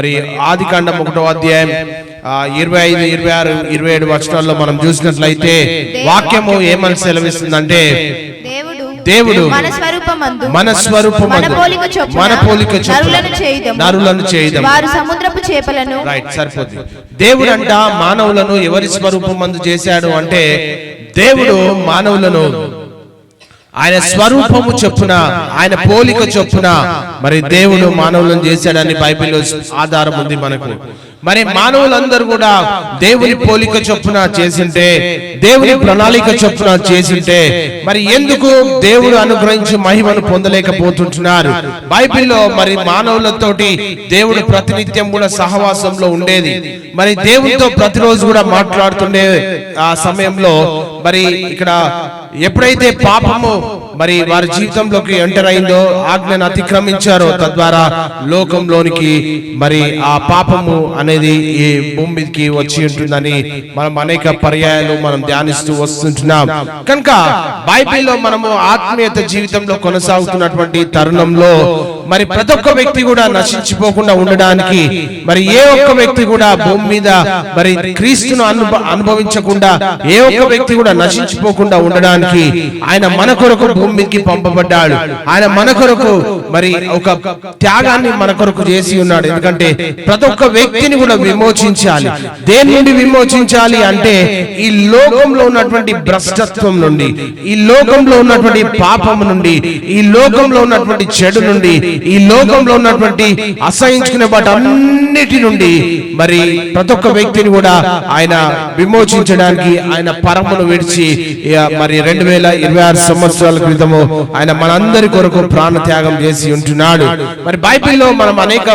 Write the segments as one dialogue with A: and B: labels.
A: మరి ఆదికాండం 1వ అధ్యాయం 25, 26, 27 వచనాల్లో మనం చూసినట్లయితే వాక్యము ఏమని సెలవిస్తుందంటే, దేవుడు మన స్వరూపమందు మన పోలిక చొప్పున నరులను చేయుదము.
B: వారు సముద్రపు చేపలను
A: సరిపోతుంది. దేవుడు అంట మానవులను ఎవరి స్వరూపమందు చేశాడు అంటే, దేవుడు మానవులను ఆయన స్వరూపము చొప్పున, ఆయన పోలిక చొప్పున మరి దేవుడు మానవులను చేశాడని బైబిల్లో ఆధారం ఉంది మనకు. మరి మానవులందరూ కూడా దేవుని పోలిక చొప్పున చేసింటే, దేవుని ప్రణాళిక చొప్పున చేసింటే, మరి ఎందుకు దేవుడు అనుగ్రహించి మహిమను పొందలేకపోతుంటున్నారు? బైబిల్లో మరి మానవులతోటి దేవుడు ప్రతినిత్యం కూడా సహవాసంలో ఉండేది. మరి దేవునితో ప్రతిరోజు కూడా మాట్లాడుతుండే ఆ సమయంలో మరి ఇక్కడ ఎప్పుడైతే పాపము మరి వారి జీవితంలోకి ఎంటర్ అయిందో, ఆజ్ఞను అతిక్రమించారో, తద్వారా లోకంలోనికి మరి ఆ పాపము అనేది ఈ భూమి మీదకి వచ్చి ఉంటుందని మనం అనేక పర్యాయాలు మనం ధ్యానిస్తూ వస్తుంటున్నాం. కనుక బైబిల్లో మనము ఆత్మీయత జీవితంలో కొనసాగుతున్నటువంటి తరుణంలో మరి ప్రతి ఒక్క వ్యక్తి కూడా నశించిపోకుండా ఉండడానికి, మరి ఏ ఒక్క వ్యక్తి కూడా భూమి మీద మరి క్రీస్తును అనుభవించకుండా ఏ ఒక్క వ్యక్తి కూడా నశించిపోకుండా ఉండడానికి ఆయన మన కొరకు భూమి మీదకి పంపబడ్డాడు. ఆయన మన కొరకు మరి ఒక త్యాగాన్ని మన కొరకు చేసి ఉన్నాడు. ఎందుకంటే ప్రతి ఒక్క వ్యక్తిని కూడా విమోచించాలి. దేని నుండి విమోచించాలి అంటే, ఈ లోకంలో ఉన్నటువంటి భ్రష్టత్వం నుండి, ఈ లోకంలో ఉన్నటువంటి పాపము నుండి, ఈ లోకంలో ఉన్నటువంటి చెడు నుండి, ఈ లోకంలో ఉన్నటువంటి అసహించుకునే వాటి అన్నిటి నుండి మరి ప్రతి ఒక్క వ్యక్తిని కూడా ఆయన విమోచించడానికి ఆయన పరమును విడిచి మరి 2026 సంవత్సరాల క్రితము ఆయన మనందరి కొరకు ప్రాణ త్యాగం చేసి ఉంటున్నాడు. మరి బైబిల్లో మనం అనేక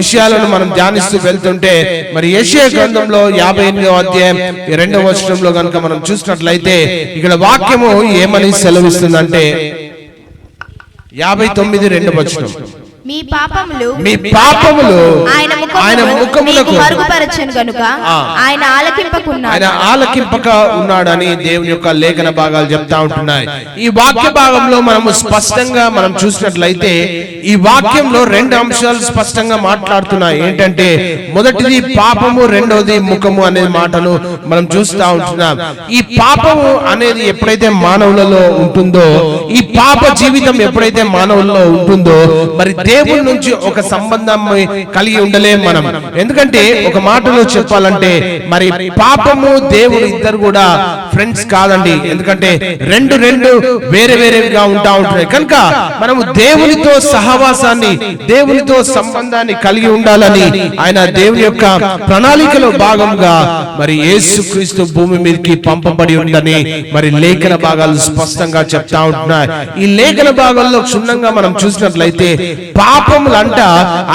A: విషయాలను మనం ధ్యానిస్తూ వెళ్తుంటే, మరి యెషయా గ్రంథంలో 58వ అధ్యాయం 2వ వచనంలో కనుక మనం చూసినట్లయితే ఇక్కడ వాక్యము ఏమని సెలవిస్తుందంటే, 59 2వ వచనం,
B: మీ పాపములు
A: ఆయన ముఖములకు
B: మరుగుపరచెను గనుక ఆయన ఆలకింపక
A: ఉన్నాడని దేవుని యొక్క లేఖన భాగాలు చెప్తా ఉంటున్నాయి. ఈ వాక్య భాగంలో మనము స్పష్టంగా మనం చూసినట్లయితే ఈ వాక్యంలో 2 అంశాలు స్పష్టంగా మాట్లాడుతున్నాయి. ఏంటంటే, మొదటిది పాపము, రెండోది ముఖము అనే మాటను మనం చూస్తూ ఉంటున్నాం. ఈ పాపము అనేది ఎప్పుడైతే మానవులలో ఉంటుందో, ఈ పాప జీవితం ఎప్పుడైతే మానవుల్లో ఉంటుందో, మరి దేవుని నుంచి ఒక సంబంధం కలిగి ఉండలేం మనం. ఎందుకంటే ఒక మాటలో చెప్పాలంటే, మరి పాపము దేవుడు ఇద్దరు కూడా ఫ్రెండ్స్ కాదండి. ఎందుకంటే రెండు వేరే వేరేగా ఉంటా ఉంటున్నాయి. కనుక మనము దేవునితో సహవాసాన్ని, దేవునితో సంబంధాన్ని కలిగి ఉండాలని ఆయన దేవుని యొక్క ప్రణాళికలో భాగంగా మరి యేసుక్రీస్తు భూమి మీదకి పంపబడి ఉందని మరి లేఖన భాగాలు స్పష్టంగా చెప్తా ఉంటున్నాయి. ఈ లేఖన భాగాల్లో క్షుణ్ణంగా మనం చూసినట్లయితే, పాపములంట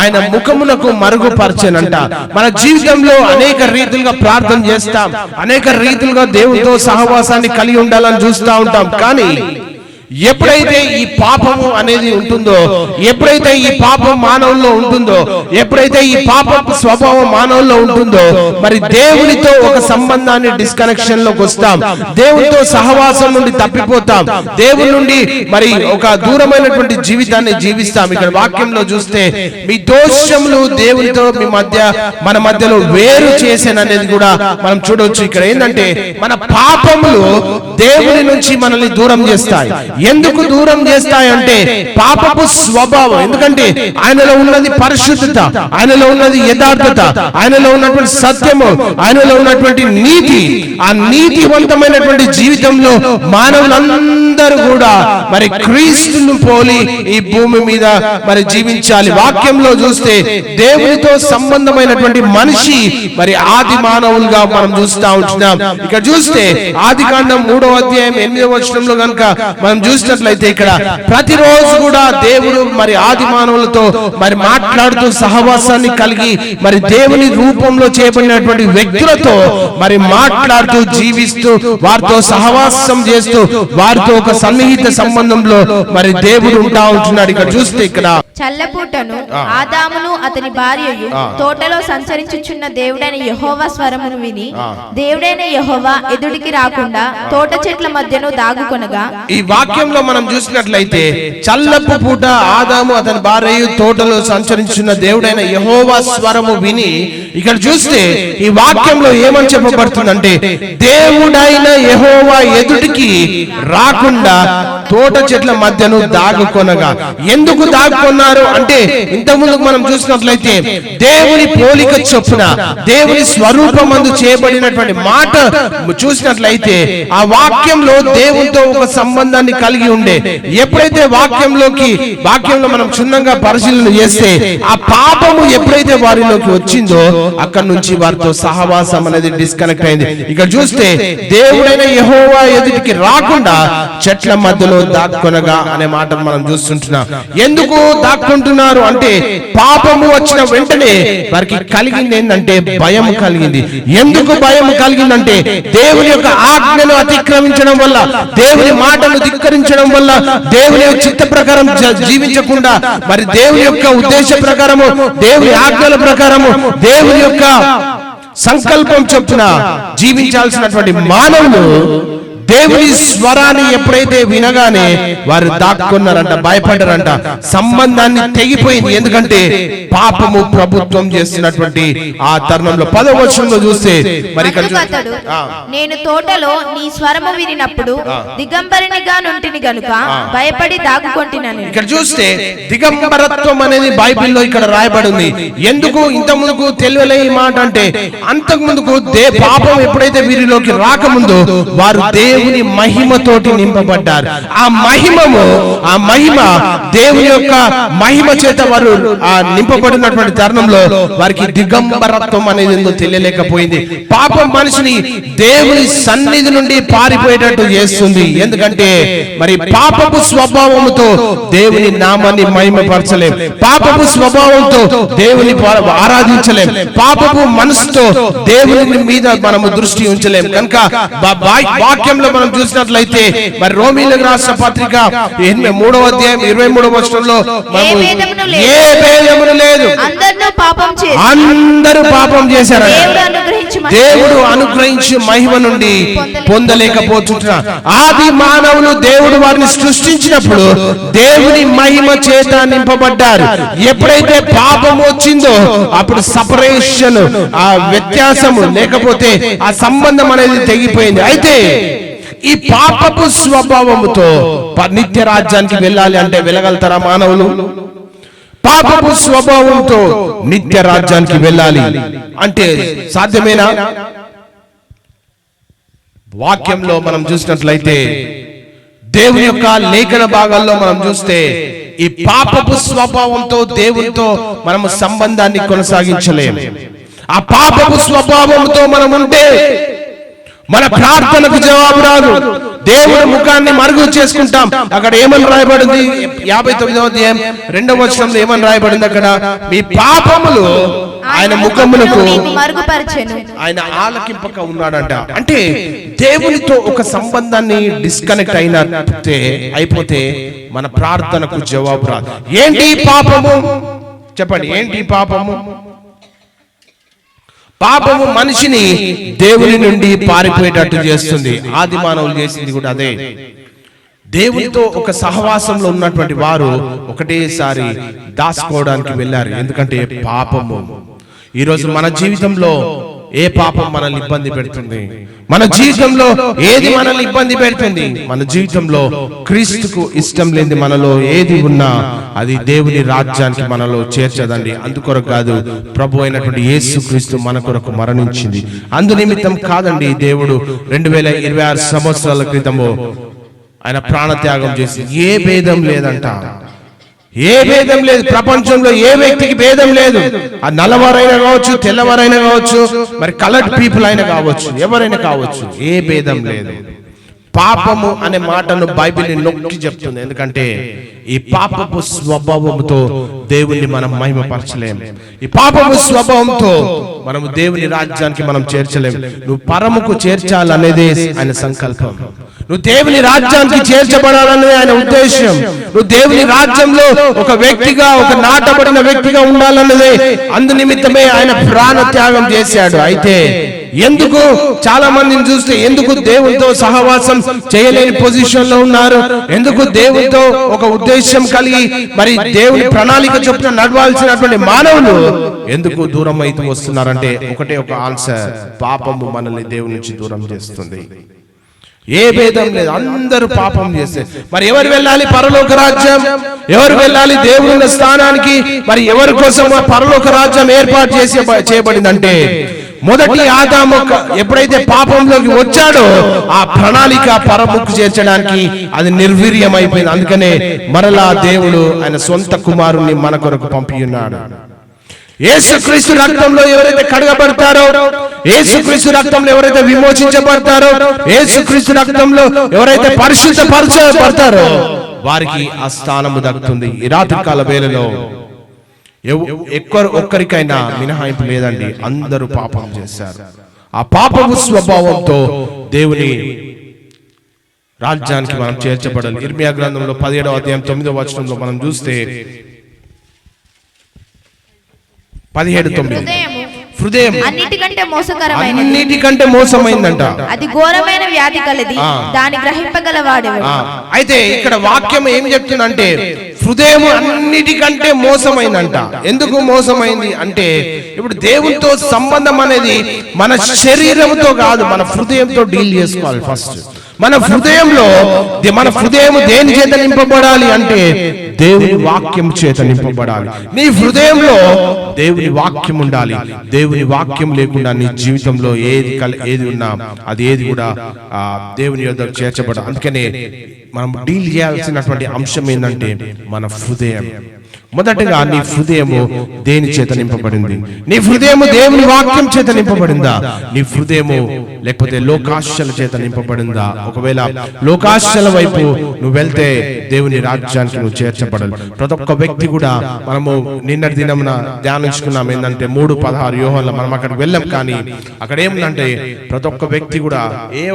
A: ఆయన ముఖమునకు మరుగుపరచెనంట. మన జీవితంలో అనేక రీతులుగా ప్రార్థన చేస్తాం, అనేక రీతులుగా దేవునితో సహవాసాన్ని కలిగి ఉండాలని చూస్తూ ఉంటాం. కానీ ఎప్పుడైతే ఈ పాపము అనేది ఉంటుందో, ఎప్పుడైతే ఈ పాపం మానవుల్లో ఉంటుందో, ఎప్పుడైతే ఈ పాపపు స్వభావం మానవుల్లో ఉంటుందో, మరి దేవునితో ఒక సంబంధాన్ని డిస్కనెక్షన్ లోకి వస్తాం, దేవునితో సహవాసం నుండి తప్పిపోతాం, దేవుని నుండి మరి ఒక దూరమైనటువంటి జీవితాన్ని జీవిస్తాం. ఇక్కడ వాక్యంలో చూస్తే, మీ దోషములు దేవునితో మన మధ్యలో వేరు చేసేననేది కూడా మనం చూడవచ్చు. ఇక్కడ ఏంటంటే, మన పాపములు దేవుని నుంచి మనల్ని దూరం చేస్తాయి. ఎందుకు దూరం చేస్తాయంటే, పాపపు స్వభావం. ఎందుకంటే ఆయనలో ఉన్నది పరిశుద్ధత, ఆయనలో ఉన్నది యథార్థత, ఆయనలో ఉన్నటువంటి సత్యము, ఆయనలో ఉన్నటువంటి నీతి. ఆ నీతివంతమైనటువంటి జీవితంలో మానవులందరూ కూడా మరి క్రీస్తును పోలి ఈ భూమి మీద మరి జీవించాలి. వాక్యంలో చూస్తే దేవునితో సంబంధమైనటువంటి మనిషి మరి ఆది మానవులుగా మనం చూస్తూ ఉంటున్నాం. ఇక్కడ చూస్తే ఆదికాండం 3వ అధ్యాయం 8వ వచనంలో కనుక మనం చూసినట్లయితే, ఇక్కడ ప్రతిరోజు కూడా దేవుడు మరి ఆది మానవులతో మరి మాట్లాడుతూ సహవాసాన్ని కలిగి మరి దేవుని రూపంలో చేయబడినటువంటి వ్యక్తులతో మరి మాట్లాడుతూ జీవిస్తూ వారితో సహవాసం చేస్తూ వారితో ఒక సన్నిహిత సంబంధంలో మరి దేవుడు ఉంటా ఉంటున్నాడు. ఇక్కడ చూస్తే ఇక్కడ
B: చల్లపూటను ఆదామును అతని భార్యయు తోటలో సంచరించుచున్న దేవుడైన యెహోవా స్వరమును విని దేవుడైన యెహోవా ఎదుటికి రాకుండా తోట చెట్ల మధ్యను దాగుకొనగా.
A: ఈ వాక్యంలో మనం చూసినట్లయితే చల్లపు పూట ఆదాము అతని భార్యయు తోటలో సంచరించున్న దేవుడైన యెహోవా స్వరము విని, ఇక్కడ చూస్తే ఈ వాక్యంలో ఏమని చెప్పబడుతుందంటే దేవుడైన యెహోవా ఎదుటికి రాకుండా తోట చెట్ల మధ్యను దాగుకొనగా. ఎందుకు దాగుకున్నారు అంటే ఇంతకుముందు మనం చూసినట్లయితే దేవుని పోలిక చొప్పున దేవుని స్వరూపమందు చేయబడినటువంటి మాట చూసినట్లయితే ఆ వాక్యంలో దేవునితో ఒక సంబంధాన్ని కలిగి ఉండే. ఎప్పుడైతే వాక్యంలో మనం క్షుణ్ణంగా పరిశీలన చేస్తే ఆ పాపము ఎప్పుడైతే వారిలోకి వచ్చిందో అక్కడ నుంచి వారితో సహవాసం అనేది డిస్కనెక్ట్ అయింది. ఇక్కడ చూస్తే దేవుడైన యెహోవా ఎదుటికి రాకుండా చెట్ల మధ్యలో దాక్కొనగా అనే మాట మనం చూస్తుంటున్నాం. ఎందుకు దాక్కుంటున్నారు అంటే పాపము వచ్చిన వెంటనే వారికి కలిగింది ఏంటంటే భయం కలిగింది. ఎందుకు భయం కలిగిందంటే దేవుని యొక్క ఆజ్ఞను అతిక్రమించడం వల్ల, దేవుని మాటను ధిక్కరించడం వల్ల, దేవుని చిత్త ప్రకారం జీవించకుండా మరి దేవుని యొక్క ఉద్దేశ ప్రకారము, దేవుని ఆజ్ఞల ప్రకారము, దేవుని యొక్క సంకల్పం చొప్పున జీవించాల్సినటువంటి మానవులు దేవుని స్వరాన్ని ఎప్పుడైతే వినగానే వారు దాక్కున్నారంట, భయపడ్డారంట. సంబంధాన్ని తెగిపోయింది. ఎందుకంటే పాపము ప్రభుత్వం చేస్తున్నటువంటి ఆ తరుణంలో 10వ వచనంలో చూస్తే మరి
B: నేను తోటలో నీ స్వరము వినినప్పుడు దిగంబరినిగా నుంటిని గనుక భయపడి దాగుకొంటినని.
A: ఇక్కడ చూస్తే దిగంబరత్వం అనేది బైబిల్లో ఇక్కడ రాయబడింది. ఎందుకు ఇంత ముందుకు తెలియలే ఈ మాట అంటే అంతకు ముందుకు పాపం ఎప్పుడైతే వీరిలోకి రాకముందు వారు దేవుని మహిమతోటి నింపబడ్డారు. ఆ మహిమ దేవుని యొక్క మహిమ చేత వారు ఆ నింపబడినటువంటి తరుణంలో వారికి దిగంబరత్వం అనేది ఎందుకు తెలియలేకపోయింది. పాపం మనిషిని దేవుని సన్నిధి నుండి పారిపోయేటట్టు చేస్తుంది. ఎందుకంటే మరి పాపపు స్వభావంతో దేవుని నామాన్ని మహిమపరచలేం, పాపపు స్వభావంతో దేవుని ఆరాధించలేం, పాపపు మనసుతో దేవుని మీద మనము దృష్టి ఉంచలేం. కనుక వాక్యంలో మనం చూసినట్లయితే మరి రోమీయులకు రాసిన పత్రిక 3వ అధ్యాయం 23వ వచనంలో ఏ భేదమును లేదు, అందరూ పాపం చేశారు, దేవుడు అనుగ్రహించి మహిమ నుండి పొందలేకపోతున్నారు. ఆది మానవులు దేవుడు వారిని సృష్టించినప్పుడు దేవుని మహిమ చేత నింపబడ్డారు. ఎప్పుడైతే పాపం వచ్చిందో అప్పుడు సపరేషన్, ఆ వ్యత్యాసము లేకపోతే ఆ సంబంధం అనేది తెగిపోయింది. అయితే ఈ పాపపు స్వభావముతో నిత్య రాజ్యానికి వెళ్ళాలి అంటే వెళ్ళగలుగుతారా మానవులు? పాపపు స్వభావంతో నిత్య రాజ్యానికి వెళ్ళాలి అంటే సాధ్యమేనా? వాక్యంలో మనం చూసినట్లయితే దేవుని యొక్క లేఖన భాగాల్లో మనం చూస్తే ఈ పాపపు స్వభావంతో దేవునితో మనము సంబంధాన్ని కొనసాగించలేము. ఆ పాపపు స్వభావంతో మనం ఉంటే మన ప్రార్థనకు జవాబు రాదు, దేవుడి ముఖాన్ని మరుగు చేసుకుంటాం. అక్కడ ఏమని రాయబడింది? 59వ అధ్యాయం 2వ వచనంలో ఏమని రాయబడింది? అక్కడ మీ పాపములు ఆయన ముఖమునకు ఆయన ఆలకింపక ఉన్నాడంట. అంటే దేవునితో ఒక సంబంధాన్ని డిస్కనెక్ట్ అయిపోతే మన ప్రార్థనకు జవాబు రాదు. ఏంటి పాపము? చెప్పండి, ఏంటి పాపము? పాపము మనిషిని దేవుని నుండి పారిపోయేటట్టు చేస్తుంది. ఆది మానవులు చేసింది కూడా అదే. దేవునితో ఒక సహవాసంలో ఉన్నటువంటి వారు ఒకటేసారి దాచుకోవడానికి వెళ్ళారు. ఎందుకంటే పాపము. ఈరోజు మన జీవితంలో ఏ పాపం మనల్ని ఇబ్బంది పెడుతుంది? మన జీవితంలో ఏది మనల్ని ఇబ్బంది పెడుతుంది? మన జీవితంలో క్రీస్తుకు ఇష్టం లేని మనలో ఏది ఉన్నా అది దేవుని రాజ్యానికి మనలో చేర్చదండి. అందుకొరకు కాదు ప్రభు అయినటువంటి యేసు క్రీస్తు మన కొరకు మరణించింది. అందు నిమిత్తం కాదండి దేవుడు 2026 సంవత్సరాల క్రితము ఆయన ప్రాణత్యాగం చేసి. ఏ భేదం లేదంట, ఏ భేదం లేదు. ప్రపంచంలో ఏ వ్యక్తికి భేదం లేదు. ఆ నల్లవారైనా కావచ్చు, తెల్లవారైనా కావచ్చు, మరి కలర్డ్ పీపుల్ అయినా కావచ్చు, ఎవరైనా కావచ్చు, ఏ భేదం లేదు. పాపము అనే మాటను బైబిల్ నొక్కి చెప్తుంది. ఎందుకంటే ఈ పాపపు స్వభావంతో దేవుణ్ణి మనం మహిమపరచలేం. ఈ పాపపు స్వభావంతో మనము దేవుని రాజ్యానికి మనం చేర్చలేం. నువ్వు పరముకు చేర్చాలనేదే ఆయన సంకల్పం. నువ్వు దేవుని రాజ్యానికి చేర్చబడాలన్నది ఆయన ఉద్దేశం. నువ్వు దేవుని రాజ్యంలో ఒక వ్యక్తిగా, ఒక నాటబడిన వ్యక్తిగా ఉండాలన్నదే అందు నిమిత్తమే ఆయన ప్రాణ త్యాగం చేశాడు. అయితే ఎందుకు చాలా మందిని చూస్తే ఎందుకు దేవునితో సహవాసం చేయలేని పొజిషన్ లో ఉన్నారు? ఎందుకు దేవునితో ఒక ఉద్దేశం కలిగి మరి దేవుని ప్రణాళిక చొప్పున నడవాల్సినటువంటి మానవులు ఎందుకు దూరం అయితే వస్తున్నారంటే ఒకటే ఒక ఆన్సర్: పాపము మనల్ని దేవుని నుంచి దూరం చేస్తుంది. ఏ భేదం లేదు, అందరూ పాపం చేస్తే మరి ఎవరు వెళ్ళాలి పరలోక రాజ్యం? ఎవరు వెళ్ళాలి దేవుని స్థానానికి? మరి ఎవరి కోసం పరలోక రాజ్యం ఏర్పాటు చేయబడిందంటే మొదటి ఆదాము ఎప్పుడైతే పాపంలోకి వచ్చాడో ఆ ప్రణాళిక పరముక్కు చేర్చడానికి అది నిర్వీర్యం అయిపోయింది. అందుకనే మరలా దేవుడు ఆయన సొంత కుమారుని మన కొరకు పంపి ఉన్నాడు. యేసుక్రీస్తు రక్తంలో ఎవరైతే కడగబడతారో, యేసుక్రీస్తు రక్తంలో ఎవరైతే విమోచించబడతారో, యేసుక్రీస్తు రక్తంలో ఎవరైతే పరిశుద్ధపరచబడతారో వారికి ఆ స్థానము దక్కుతుంది. ఈ రాత్రికాల వేళలో ఒక్కరికైనా మినహాయింపు లేదండి, అందరూ పాపం చేశారు. ఆ పాపపు స్వభావంతో దేవుని రాజ్యానికి మనం చేర్చబడాలి. ఇర్మియా గ్రంథంలో 17వ అధ్యాయం 9వ వచనంలో మనం చూస్తే 17:9 హృదయం అన్నిటికంటే మోసమైందంట.
B: అది ఘోరమైన వ్యాధి కలది, దాని గ్రహింపగలవాడెవడు?
A: అయితే ఇక్కడ వాక్యం ఏం చెప్తుందంటే హృదయం అన్నిటికంటే మోసమైందంట. ఎందుకు మోసమైంది అంటే ఇప్పుడు దేవునితో సంబంధం అనేది మన శరీరంతో కాదు, మన హృదయంతో డీల్ చేసుకోవాలి. ఫస్ట్ మన హృదయం దేని చేత నింపబడాలి అంటే దేవుని వాక్యం చేత నింపబడాలి. నీ హృదయంలో దేవుని వాక్యం ఉండాలి. దేవుని వాక్యం లేకుండా నీ జీవితంలో ఏది ఉన్నా అది ఏది కూడా దేవుని యొద్ద చేర్చబడాలి. అందుకనే మనం డీల్ చేయాల్సినటువంటి అంశం ఏంటంటే మన హృదయం. మొదటగా నీ హృదయము దేని చేత నింపబడింది? నీ హృదయము దేవుని వాక్యం చేత నింపబడిందా? నీ హృదయము లేకపోతే లోకాశల చేత నింపబడిందా? ఒకవేళ లోకాశల వైపు నువ్వు వెళ్తే దేవుని రాజ్యానికి నువ్వు చేర్చబడాలి. ప్రతి ఒక్క వ్యక్తి కూడా మనము నిన్నటి దినమున ధ్యానించుకున్నాం ఏంటంటే 3:16 యోహానులో మనం అక్కడికి వెళ్ళాం. కానీ అక్కడ ఏముందంటే ప్రతి ఒక్క వ్యక్తి కూడా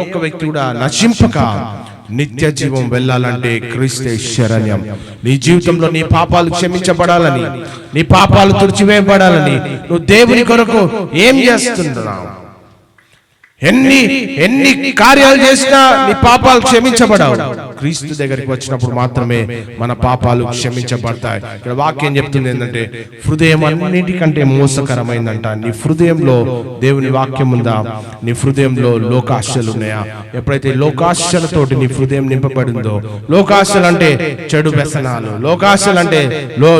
A: ఒక్క వ్యక్తి కూడా నశింపక నిత్య జీవం వెళ్ళాలంటే క్రీస్తే శరణ్యం. నీ జీవితంలో నీ పాపాలు క్షమించబడాలని, నీ పాపాలు తుడిచివేయబడాలని నువ్వు దేవుని కొరకు ఏం చేస్తున్నావు? ఎన్ని కార్యాలు చేసినా నీ పాపాలు క్షమించబడవు. క్రీస్తు దగ్గరికి వచ్చినప్పుడు మాత్రమే మన పాపాలు క్షమించబడతాయి. ఇక్కడ వాక్యం చెప్తుంది ఏంటంటే హృదయం అన్నిటికంటే మోసకరమైందంట. నీ హృదయంలో దేవుని వాక్యం ఉందా? నీ హృదయంలో లోకాశలు ఉన్నాయా? ఎప్పుడైతే లోకాశలతోటి నీ హృదయం నింపబడిందో, లోకాశలు అంటే చెడు వ్యసనాలు, లోకాశలు అంటే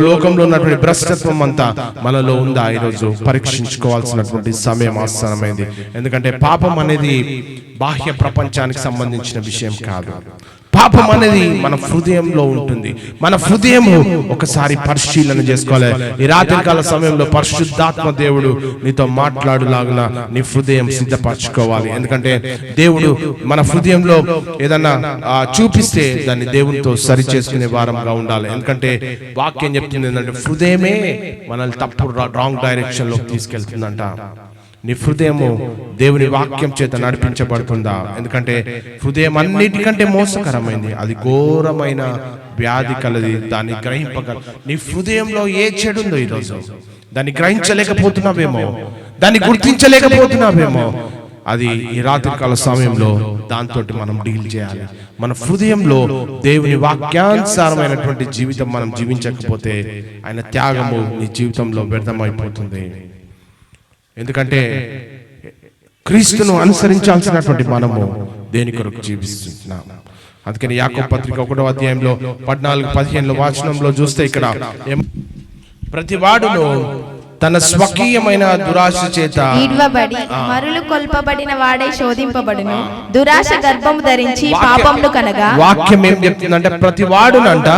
A: లోకంలో ఉన్నటువంటి భ్రష్టత్వం అంతా మనలో ఉందా? ఈరోజు పరీక్షించుకోవాల్సినటువంటి సమయం ఆసన్నమైంది. ఎందుకంటే పాపం అనేది బాహ్య ప్రపంచానికి సంబంధించిన విషయం కాదు. పాపం అనేది మన హృదయంలో ఉంటుంది. మన హృదయము ఒకసారి పరిశీలన చేసుకోవాలి. ఈ రాత్రికాల సమయంలో పరిశుద్ధాత్మ దేవుడు నీతో మాట్లాడులాగున నీ హృదయం సిద్ధపరచుకోవాలి. ఎందుకంటే దేవుడు మన హృదయంలో ఏదన్నా చూపిస్తే దాన్ని దేవునితో సరి చేసుకునే వారంగా ఉండాలి. ఎందుకంటే వాక్యం చెప్తుంది ఏంటంటే హృదయమే మనల్ని తప్పు రాంగ్ డైరెక్షన్ లోకి తీసుకెళ్తుందంట. నీ హృదయము దేవుని వాక్యం చేత నడిపించబడుతుందా? ఎందుకంటే హృదయం అన్నిటికంటే మోసకరమైంది, అది ఘోరమైన వ్యాధి కలది, దాన్ని గ్రహింపగల. నీ హృదయంలో ఏ చెడు ఉందో ఈరోజు దాన్ని గ్రహించలేకపోతున్నావేమో, దాన్ని గుర్తించలేకపోతున్నావేమో. అది ఈ రాత్రికాల సమయంలో దాంతో మనం డీల్ చేయాలి. మన హృదయంలో దేవుని వాక్యానుసారమైనటువంటి జీవితం మనం జీవించకపోతే ఆయన త్యాగము నీ జీవితంలో వ్యర్థమైపోతుంది. ఎందుకంటే క్రీస్తును అనుసరించాల్సినటువంటి మనము దేని కొరకు జీవిస్తున్నాం. అందుకని యాకోబు పత్రిక 1వ అధ్యాయంలో 14-15 వచనంలో చూస్తే ఇక్కడ ప్రతివాడును తన స్వకీయమైన దురాశ చేత
B: ఈడ్వబడి మరులు కొల్పబడిన వాడై శోధింపబడును, దురాశ గర్భము ధరించి పాపమును కనగా. వాక్యం
A: ఏం చెప్తుందంటే ప్రతివాడునంట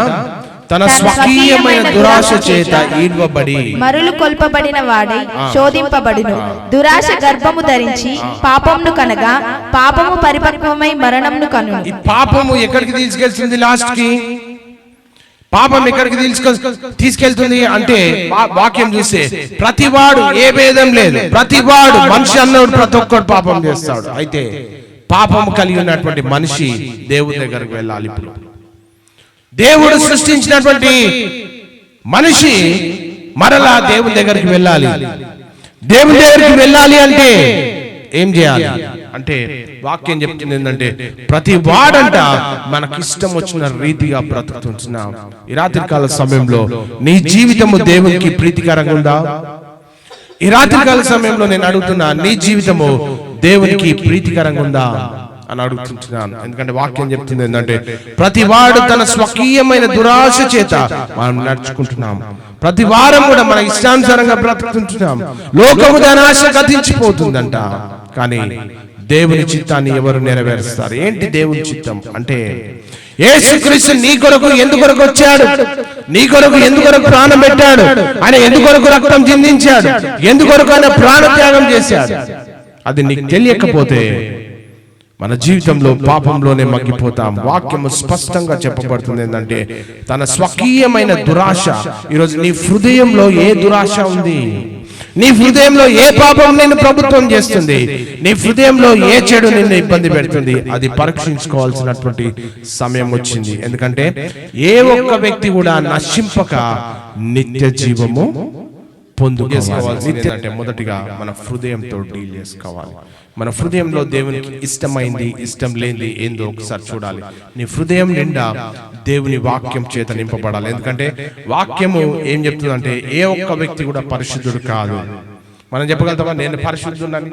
A: తన స్వకీయమైన దురాశ చేత ఈడ్వబడి
B: మరులు కొల్పబడిన వాడై శోధింపబడును, దురాశ గర్భము ధరించి పాపమును కనగా, పాపము పరిపక్వమై మరణమును కనును.
A: ఈ పాపము ఎక్కడికి తీసుకెళ్తుంది? లాస్ట్ కి పాపం ఎక్కడికి తీసుకెళ్తుంది అంటే వాక్యం చూస్తే ప్రతివాడు, ఏ భేదం లేదు, ప్రతివాడు మనిషి అన్నోడు ప్రతి ఒక్కడు పాపం చేస్తాడు. అయితే పాపం కలిగి ఉన్నటువంటి మనిషి దేవుని దగ్గరకు వెళ్ళాలి. ఇప్పుడు దేవుడు సృష్టించినటువంటి మనిషి మరలా దేవుని దగ్గరికి వెళ్ళాలి. దేవుని దగ్గరికి వెళ్ళాలి అంటే ఏం చేయాలి అంటే వాక్యం చెప్తుంది ఏంటంటే, ప్రతి వాడంట మనకిష్టం వచ్చిన రీతిగా బ్రతుకుతున్నాం. ఈ రాత్రికాల సమయంలో నీ జీవితము దేవునికి ప్రీతికరంగా ఉందా? ఈ రాత్రికాల సమయంలో నేను అడుగుతున్నా, నీ జీవితము దేవునికి ప్రీతికరంగా ఉందా అని అడుగుతున్నాను. ఎందుకంటే వాక్యం చెప్తుంది ఏంటంటే, ప్రతి వాడు తన స్వకీయమైన దురాశ చేత మనం నడుచుకుంటున్నాం. ప్రతి వారం కూడా మన ఇష్టానుసారంగా బ్రతుకుతుంటున్నాం. లోకము దాని ఆశ గతించిపోతుందంట. కానీ దేవుని చిత్తాన్ని ఎవరు నెరవేరుస్తారు? ఏంటి దేవుని చిత్తం అంటే, యేసుక్రీస్తు నీ కొరకు ఎందుకొరకు వచ్చాడు, నీ కొరకు ఎందుకొరకు ప్రాణం పెట్టాడు, ఆయన ఎందుకొరకు రక్తం చిందించాడు, ఎందుకొరకు ఆయన ప్రాణ త్యాగం చేశాడు. అది నీకు తెలియకపోతే మన జీవితంలో పాపంలోనే మగ్గిపోతాం. వాక్యము స్పష్టంగా చెప్పబడుతుంది ఏంటంటే, తన స్వకీయమైన దురాశ. ఈరోజు నీ హృదయంలో ఏ దురాశ ఉంది? నీ హృదయంలో ఏ పాపం నిన్ను ప్రభుత్వం చేస్తుంది? నీ హృదయంలో ఏ చెడు నిన్ను ఇబ్బంది పెడుతుంది? అది పరీక్షించుకోవాల్సినటువంటి సమయం వచ్చింది. ఎందుకంటే ఏ ఒక్క వ్యక్తి కూడా నశింపక నిత్య జీవము పొందుకోవాలి. అంటే మొదటిగా మన హృదయంతో డీల్ చేసుకోవాలి. మన హృదయంలో దేవునికి ఇష్టమైంది, ఇష్టం లేనిది ఏందో ఒకసారి చూడాలి. నీ హృదయం నిండా దేవుని వాక్యం చేత నింపబడాలి. ఎందుకంటే వాక్యము ఏం చెప్తుందంటే, ఏ ఒక్క వ్యక్తి కూడా పరిశుద్ధుడు కాదు. మనం చెప్పగలుగుతామా నేను పరిశుద్ధుడని?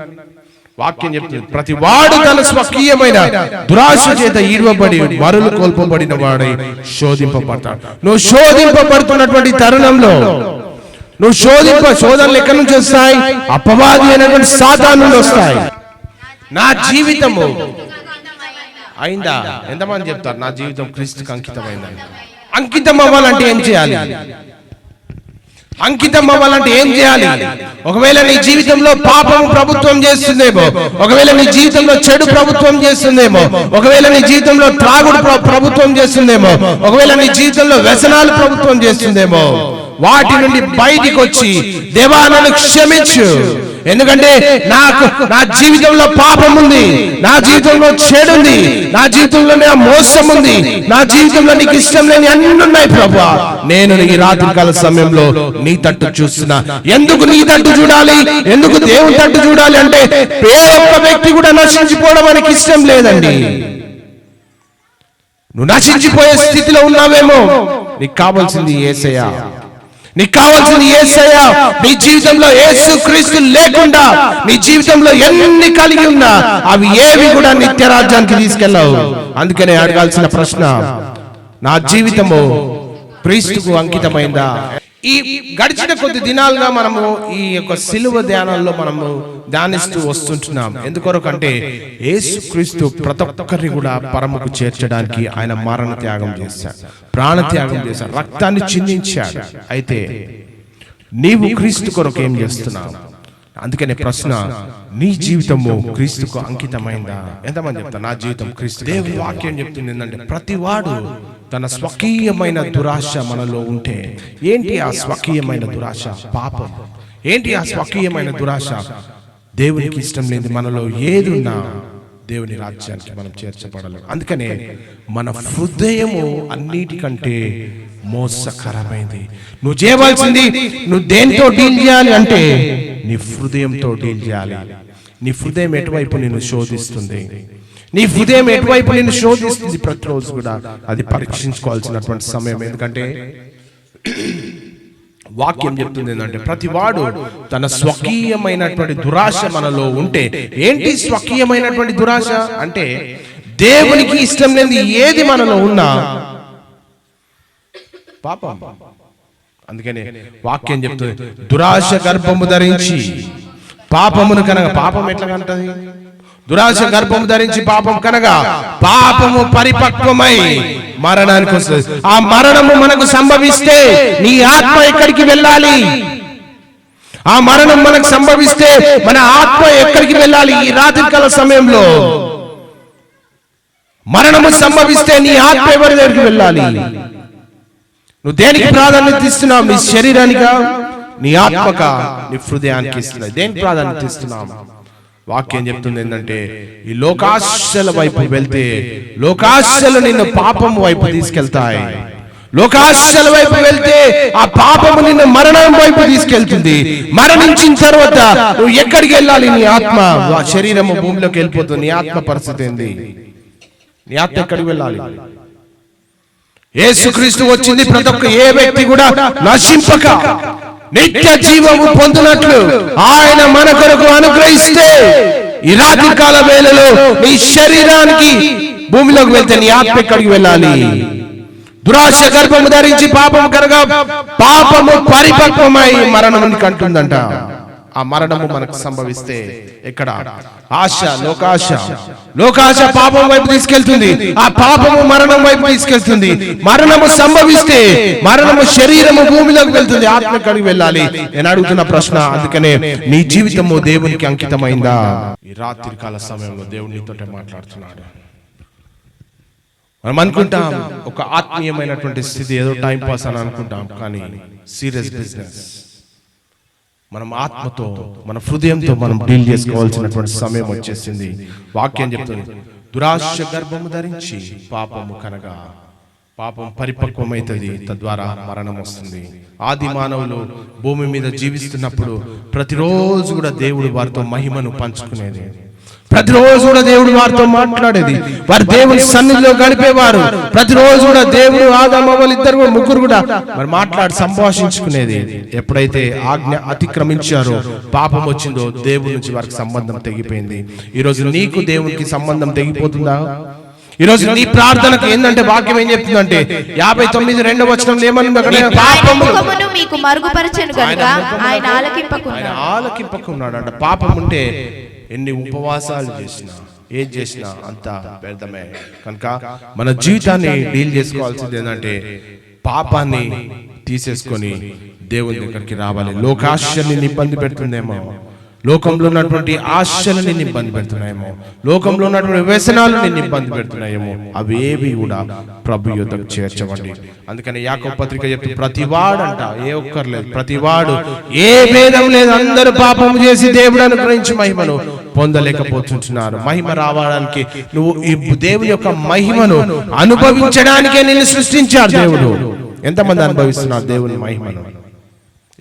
A: వాక్యం చెప్తుంది, ప్రతి వాడు తన స్వకీయమైన దురాశ చేత ఈడవబడి మరులు కోల్పబడిన వాడై శోధింపబడతాడు. నువ్వు శోధింపబడుతున్నటువంటి తరుణంలో నువ్వు శోధనలు ఎక్కడి నుంచి వస్తాయి? అపవాది అయినటువంటి సాతాను నుండి వస్తాయి. నా జీవితము అయిందా? ఎంతమంది చెప్తారు నా జీవితం క్రీస్తుకి అంకితమైందని? అంకితం అవ్వాలంటే ఏం చేయాలి? అంకితం అవ్వాలంటే ఏం చేయాలి? ఒకవేళ నీ జీవితంలో పాపం ప్రభుత్వం చేస్తుందేమో, ఒకవేళ నీ జీవితంలో చెడు ప్రభుత్వం చేస్తుందేమో, ఒకవేళ నీ జీవితంలో త్రాగుడు ప్రభుత్వం చేస్తుందేమో, ఒకవేళ నీ జీవితంలో వ్యసనాలు ప్రభుత్వం చేస్తుందేమో, వాటి నుండి బయటికి వచ్చి దేవా నన్ను క్షమించు, ఎందుకంటే నా జీవితంలో పాపం ఉంది, నా జీవితంలో చెడు ఉంది, నా జీవితంలో నా మోసం ఉంది, నా జీవితంలో నీకు ఇష్టం లేని అన్ని ఉన్నాయి ప్రభువా. నేను ఈ రాత్రికాల సమయంలో నీ తట్టు చూస్తున్నా. ఎందుకు నీ తట్టు చూడాలి? ఎందుకు దేవుని తట్టు చూడాలి అంటే, ఏ ఒక్క వ్యక్తి కూడా నశించిపోవడం మనకి ఇష్టం లేదండి. నువ్వు నశించిపోయే స్థితిలో ఉన్నావేమో, నీకు కావాల్సింది యేసయ్య. నీకు కావాల్సింది యేసయ్య. నీ జీవితంలో యేసుక్రీస్తు లేకుండా నీ జీవితంలో ఎన్ని కలిగి ఉన్నా అవి ఏవి కూడా నిత్య రాజ్యానికి తీసుకెళ్ళవు. అందుకనే అడగాల్సిన ప్రశ్న, నా జీవితము క్రీస్తుకు అంకితమైందా? ఈ గడిచిన కొద్ది దినాలుగా మనము ఈ యొక్క సిలువ ధ్యానంలో మనము ధ్యానిస్తూ వస్తుంటున్నాం. ఎందుకొరకంటే యేసుక్రీస్తు ప్రతి ఒక్కరిని కూడా పరముకు చేర్చడానికి ఆయన మరణ త్యాగం చేశాడు, ప్రాణ త్యాగం చేశాడు, రక్తాన్ని చిందించాడు. అయితే నీవు క్రీస్తు కొరకు ఏం చేస్తున్నావు? అందుకనే ప్రశ్న, నీ జీవితము క్రీస్తుకు అంకితమైందా? ఎంతమంది చెప్తారు నా జీవితం క్రీస్తు? దేవుని వాక్యం చెప్తుంది ఏంటంటే, ప్రతివాడు తన స్వకీయమైన దురాశ మనలో ఉంటే, ఏంటి ఆ స్వకీయమైన దురాశ? పాపం. ఏంటి ఆ స్వకీయమైన దురాశ? దేవునికి ఇష్టం లేని మనలో ఏదున్నా దేవుని రాజ్యానికి మనం చేర్చబడలేం. అందుకనే మన హృదయము అన్నిటికంటే మోసకరమైంది. నువ్వు చేయవలసింది, నువ్వు దేంతో డీల్ చేయాలి అంటే నీ హృదయంతో డీల్ చేయాలి. నీ హృదయం ఎటువైపు నిన్ను శోధిస్తుంది? నీ హృదయం ఎటువైపు నిన్ను శోధిస్తుంది? ప్రతిరోజు కూడా అది పరీక్షించుకోవాల్సినటువంటి సమయం. ఎందుకంటే వాక్యం చెప్తుంది ఏంటంటే, ప్రతి వాడు తన స్వకీయమైనటువంటి దురాశ మనలో ఉంటే, ఏంటి స్వకీయమైనటువంటి దురాశ అంటే, దేవునికి ఇష్టం లేని ఏది మనలో ఉన్నా పాపం. అందుకనే వాక్యం చెప్తుంది, దురాశ గర్భము ధరించి పాపమును కనగా. పాపం ఎట్లా కంటది? దురాశ గర్భము ధరించి పాపం కనగా పాపము పరిపక్వమై మరణానికి వస్తుంది. ఆ మరణము మనకు సంభవిస్తే నీ ఆత్మ ఎక్కడికి వెళ్ళాలి? ఆ మరణం మనకు సంభవిస్తే మన ఆత్మ ఎక్కడికి వెళ్ళాలి? ఈ రాత్రికాల సమయంలో మరణము సంభవిస్తే నీ ఆత్మ ఎవరి దగ్గరికి వెళ్ళాలి? నువ్వు దేనికి ప్రాధాన్యత ఇస్తున్నావు? నీ శరీరానికా, నీ ఆత్మక, నీ హృదయానికి ఇస్తున్నావు? దేనికి ప్రాధాన్యత ఇస్తున్నావు? వాక్యం చెప్తుంది ఏంటంటే ఈ లోకాశల వైపు వెళ్తే లోకాశలు నిన్ను పాపం వైపు తీసుకెళ్తాయి. లోకాశల వైపు వెళ్తే ఆ పాపము నిన్ను మరణం వైపు తీసుకెళ్తుంది. మరణించిన తర్వాత నువ్వు ఎక్కడికి వెళ్ళాలి? నీ ఆత్మ, శరీరము భూమిలోకి వెళ్ళిపోతుంది. నీ ఆత్మ పరిస్థితి ఏంది? నీ ఆత్మ ఎక్కడికి వెళ్ళాలి? యేసుక్రీస్తు వచ్చింది ప్రతి ఒక్క ఏ వ్యక్తి కూడా నశింపక నిత్య జీవము పొందినట్లు ఆయన మన కొరకు అనుగ్రహిస్తే ఈ రాత్రి కాల వేళలో నీ శరీరానికి భూమిలోకి వెళ్తే నీ ఆత్మ ఎక్కడికి వెళ్ళాలి? దురాశ గర్భము ధరించి పాపము కనుక పాపము పరిపక్వమై మరణం కంటుందంట. ఆ మరణము మనకు సంభవిస్తే ఎక్కడ? ఆశ, లోకాశ పాపం వైపు తీసుకెళ్తుంది. ఆ పాపము మరణం వైపు తీసుకెళ్తుంది. మరణము సంభవిస్తే మరణము శరీరము భూమిలోకి వెళ్తుంది. ఆత్మ ఎక్కడికి వెళ్ళాలి? నేను అడుగుతున్న ప్రశ్న. అందుకనే నీ జీవితము దేవునికి అంకితమైందా? ఈ రాత్రి కాల సమయంలో దేవుడు నీతోటే మాట్లాడుతున్నాడు. మనం అనుకుంటాం ఒక ఆత్మీయమైనటువంటి స్థితి, ఏదో టైం పాస్ అని అనుకుంటాం, కానీ సీరియస్ బిజినెస్. మనం ఆత్మతో, మన హృదయంతో మనం డీల్ చేసుకోవాల్సినటువంటి సమయం వచ్చేసింది. వాక్యం చెప్తుంది, దురాశ గర్భము ధరించి పాపము కనగా పాపం పరిపక్వమైతుంది, తద్వారా మరణం వస్తుంది. ఆది మానవులు భూమి మీద జీవిస్తున్నప్పుడు ప్రతిరోజు కూడా దేవుడు వారితో మహిమను పంచుకునేది. ప్రతిరోజు కూడా దేవుడు వారితో మాట్లాడేది. వారు దేవుని సన్నిధిలో గడిపేవారు. ప్రతిరోజు కూడా దేవుడు, ఆదాము అవ్వలు ఇద్దరు ముగ్గురు కూడా మరి మాట్లాడి సంభాషించుకునేది. ఎప్పుడైతే ఆజ్ఞ అతిక్రమించారో, పాపం వచ్చిందో, దేవుడి నుంచి వారికి సంబంధం తెగిపోయింది. ఈరోజు నీకు దేవునికి సంబంధం తెగిపోతుందా? ఈరోజు నీ ప్రార్థనకు ఏంటంటే వాక్యం ఏం చెప్తుందంటే 59:2 వచనంలో ఏమన్నా,
B: పాపమును మీకు మరుగుపరచెను గనుక ఆయన ఆలకింపకున్నాడు అంట. పాపం ఉంటే ఎన్ని ఉపవాసాలు చేసినా, ఏం చేసినా అంతా వ్యర్థమే. కనుక మన జీవితాన్ని డీల్ చేసుకోవాల్సింది ఏంటంటే పాపాన్ని తీసేసుకొని దేవుని దగ్గరికి రావాలి. లోకాశని ఇబ్బంది పెడుతుందేమో, లోకంలో ఉన్నటువంటి ఆశలు నిన్ను ఇబ్బంది పెడుతున్నాయేమో, లోకంలో ఉన్నటువంటి వ్యసనాలు నిన్ను ఇబ్బంది పెడుతున్నాయేమో, అవేవి కూడా ప్రభు యుద్ధకు చేర్చవండి. అందుకని యాకోబు పత్రిక చెప్తే ప్రతివాడు అంట, ఏ ఒక్కర్లేదు, ప్రతివాడు, ఏ భేదం లేదు, అందరూ పాపము చేసి దేవుడు అనుగ్రహించి మహిమను పొందలేకపోతున్నారు. మహిమ రావడానికి నువ్వు ఈ దేవుని యొక్క మహిమను అనుభవించడానికే నిన్ను సృష్టించాడు దేవుడు. ఎంతమంది అనుభవిస్తున్నారు దేవుని మహిమను?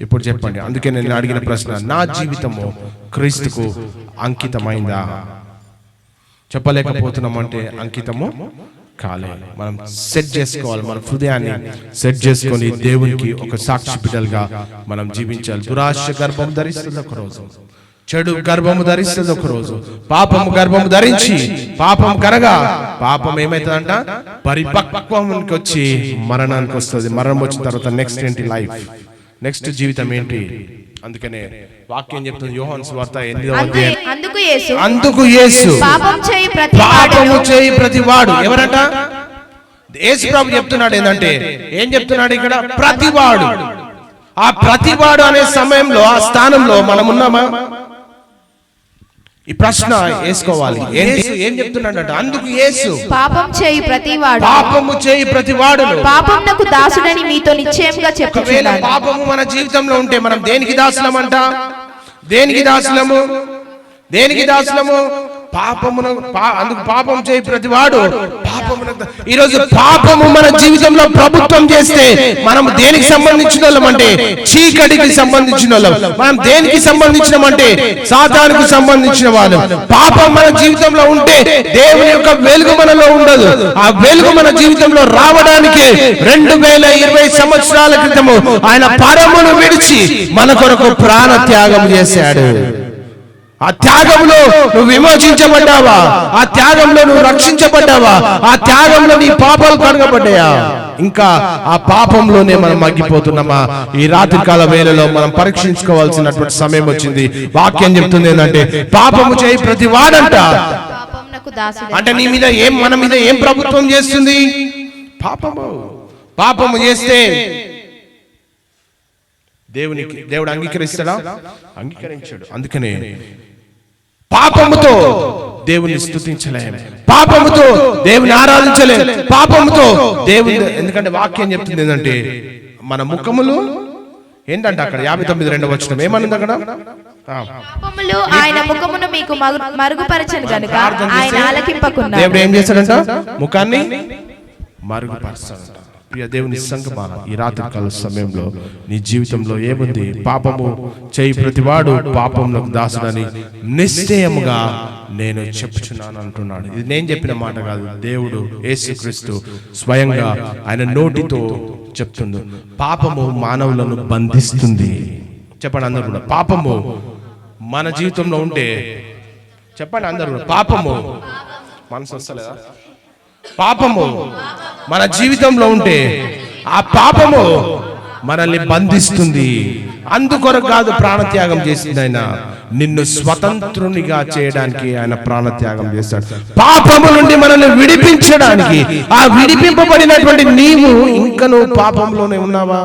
B: ఇప్పుడు చెప్పండి. అందుకే నేను అడిగిన ప్రశ్న, నా జీవితము క్రీస్తుకు అంకితమైందా? చెప్పలేకపోతున్నామంటే అంకితము కాలే. మనం సెట్ చేసుకోవాలి, మన హృదయాన్ని సెట్ చేసుకొని దేవునికి ఒక సాక్షి బిడ్డలుగా మనం జీవించాలి. దురాశ గర్భం ధరిస్తుంది ఒక రోజు, చెడు గర్భము ధరిస్తుంది ఒక రోజు, పాపము గర్భము ధరించి పాపం కరగా పాపం ఏమైతుందంట? పరిపక్వానికి వచ్చి మరణానికి వస్తుంది. మరణం వచ్చిన తర్వాత నెక్స్ట్ ఏంటి? లైఫ్, నెక్స్ట్ జీవితం ఏంటి? అందుకనే వాక్యం చెప్తుంది యోహాను సువార్త 8వ అధ్యాయం, అందుకు యేసు పాపము చేయి ప్రతివాడు, ఎవరట? యేసు ప్రభు చెప్తున్నాడు ఏంటంటే, ఏం చెప్తున్నాడు ఇక్కడ? ప్రతివాడు. ఆ ప్రతివాడు అనే సమయంలో, ఆ స్థానంలో మనం ఉన్నామా? ఈ ప్రశ్న వేసుకోవాలి. ఏం చెప్తున్నాడంట? అందుకు యేసు పాపం చేయి ప్రతివాడు,
A: పాపము చేయి ప్రతివాడు
B: పాపమునకు దాసుడని మీతో నిశ్చయంగా చెప్పుచున్నాను.
A: పాపము మన జీవితంలో ఉంటే మనం దేనికి దాసులమంట? దేనికి దాసులము? పాపమును. అందుకు పాపం చేయి ప్రతివాడు పాపమును. ఈరోజు పాపము మన జీవితంలో ప్రభుత్వం చేస్తే మనం దేనికి సంబంధించిన వాళ్ళం అంటే చీకటికి సంబంధించిన వాళ్ళం. మనం దేనికి సంబంధించినమంటే సాతానుకు సంబంధించిన వాళ్ళు. పాపం మన జీవితంలో ఉంటే దేవుని యొక్క వెలుగు మనలో ఉండదు. ఆ వెలుగు మన జీవితంలో రావడానికి 2020 సంవత్సరాల క్రితము ఆయన పరమును విడిచి మన కొరకు ప్రాణ త్యాగం చేశాడు. ఆ త్యాగంలో నువ్వు విమోచించబడ్డావా? ఆ త్యాగంలో నువ్వు రక్షించబడ్డావా? ఆ త్యాగంలో నీ పాపాలు కడగబడ్డాయా? ఇంకా ఆ పాపంలోనే మనం మగ్గిపోతున్నామా? ఈ రాత్రి కాల వేళలో మనం పరీక్షించుకోవాల్సినటువంటి సమయం వచ్చింది. వాక్యం చెప్తుంది ఏంటంటే పాపము చేయి ప్రతి వాడంట. అంటే నీ మీద ఏం, మన మీద ఏం ప్రభుత్వం చేస్తుంది? పాపము చేస్తే దేవుడు అంగీకరిస్తాడా? అంగీకరించాడు. అందుకనే పాపముతో దేవుని స్తుతించలేము, పాపముతో దేవుని ఆరాధించలేము, పాపముతో దేవుని. ఎందుకంటే వాక్యం చెప్తుంది ఏంటంటే మన ముఖములు ఏంటంటే అక్కడ 59:2 వచనం ఏమన్నది అక్కడ?
B: పాపములు ఆయన ముఖమును మీకు మరుగుపరచను గనుక ఆయన ఆలకింపకున్నాడు.
A: దేవుడు ఏం చేశాడంట? ముఖాన్ని మరుగుపరచాడంట. ప్రియ దేవుని సంగమా, ఈ రాత్రికాల సమయంలో నీ జీవితంలో ఏముంది? పాపము చేయి ప్రతివాడు పాపములకు దాసుడని నిశ్చయముగా నేను చెప్పుచున్నాను అంటున్నాడు. ఇది నేను చెప్పిన మాట కాదు, దేవుడు యేసుక్రీస్తు స్వయంగా ఆయన నోటితో చెప్తుంది. పాపము మానవులను బంధిస్తుంది. చెప్పండి అందరూ కూడా, పాపము మన జీవితంలో ఉంటే చెప్పండి అందరూ కూడా, పాపము మనసు వస్తలేదా? పాపము మన జీవితంలో ఉంటే ఆ పాపము మనల్ని బంధిస్తుంది. అందుకొరకు కాదు ప్రాణత్యాగం చేసింది ఆయన, నిన్ను స్వతంత్రునిగా చేయడానికి ఆయన ప్రాణత్యాగం చేశాడు. పాపము నుండి మనల్ని విడిపించడానికి. ఆ విడిపింపబడినటువంటి నీవు ఇంకా నువ్వు పాపంలోనే ఉన్నావా?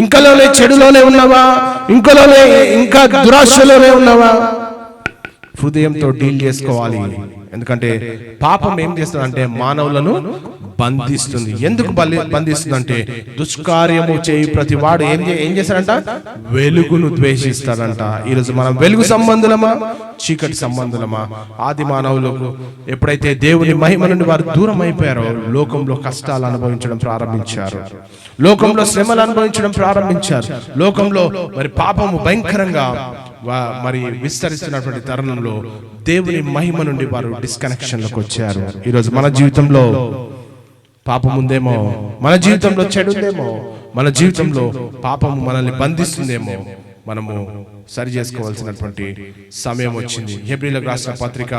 A: ఇంకలోనే చెడులోనే ఉన్నావా? ఇంకా దురాశలోనే ఉన్నావా? హృదయంతో డీల్ చేసుకోవాలి. ఎందుకంటే పాపం ఏం చేస్తుందంటే మానవులను బంధిస్తుంది. ఎందుకు బంధిస్తుందంటే దుష్కార్యము చేయి ప్రతి వాడు ఏం చేస్తాడంట? వెలుగును ద్వేషిస్తాడంట. ఈరోజు మనం వెలుగు సంబంధులమా, చీకటి సంబంధులమా? ఆది మానవులకు ఎప్పుడైతే దేవుని మహిమ నుండి వారు దూరం అయిపోయారో లోకంలో కష్టాలు అనుభవించడం ప్రారంభించారు, లోకంలో శ్రమలు అనుభవించడం ప్రారంభించారు. లోకంలో మరి పాపము భయంకరంగా మరి విస్తరిస్తున్నటువంటి తరుణంలో దేవుని మహిమ నుండి వారు డిస్కనెక్షన్ లోకి వచ్చారు. ఈరోజు మన జీవితంలో పాపం ఉందేమో, మన జీవితంలో చెడు ఉందేమో, మన జీవితంలో పాపము మనల్ని బంధిస్తుందేమో, మనము సరి చేసుకోవాల్సినటువంటి సమయం వచ్చింది. హెబ్రీయులకు రాసిన పత్రిక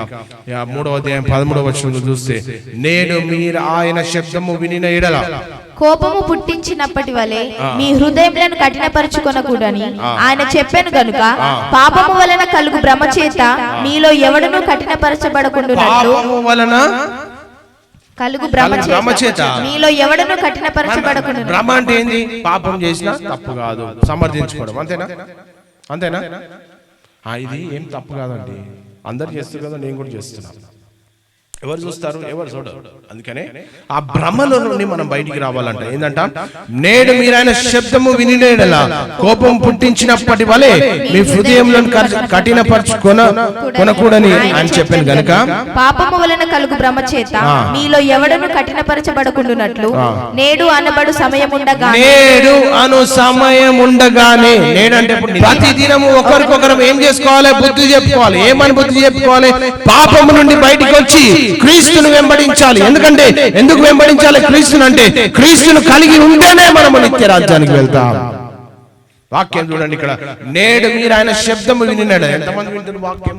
A: 3వ అధ్యాయం 13వ వచనంలో చూస్తే, నేడు మీరు ఆయన శబ్దము వినిన ఎడల
B: కోపము పుట్టించినప్పటి వలె మీ హృదయములను కఠినపరచుకొనకూడని ఆయన చెప్పాను గనుక పాపము వలన కలుగు భ్రమ చేత మీలో ఎవడునూ కఠినపరచబడకుండునట్లు కలుగు భ్రమ చేత మీలో ఎవడునూ కఠినపరచబడకుండును.
A: భ్రమ అంటే ఏంది? పాపం చేసినా తప్పు కాదు సమర్థించుకోవడం, అంతేనా? ఇది ఏం తప్పు కాదండి, అందరు చేస్తారు కదా, నేను కూడా చేస్తున్నాను. ఎవరు చూస్తారు? ఎవరు చూడరు. అందుకనే ఆ భ్రమలో నుండి మనం బయటికి రావాలంట. ఏంటంట? నేడు మీరు ఆయన శబ్దము వినినేలా కోపం పుట్టించినప్పటి వలె మీ హృదయములను కఠినపరచుకొనకూడని ఆయన చెప్పాను గనుక
B: పాపము వలన కలుగు భ్రమ చేత మీలో ఎవడను కఠినపరచబడకుండునట్లు నేడు అనబడు సమయం ఉండగానే నేడంటే ప్రతి దినము ఒకరికొకరు ఏం చేసుకోవాలి? బుద్ధి చెప్పుకోవాలి. ఏమని బుద్ధి చెప్పుకోవాలి? పాపము నుండి బయటికి వచ్చి క్రీస్తును వెంబడించాలి. ఎందుకు వెంబడించాలి క్రీస్తును అంటే క్రీస్తును కలిగి ఉంటేనే మనము నిత్య రాజ్యానికి వెళ్తాం. వాక్యం చూడండి ఇక్కడ, నేడు మీరు ఆయన శబ్దము వినినాడు. ఎంతమంది వింటారు వాక్యం?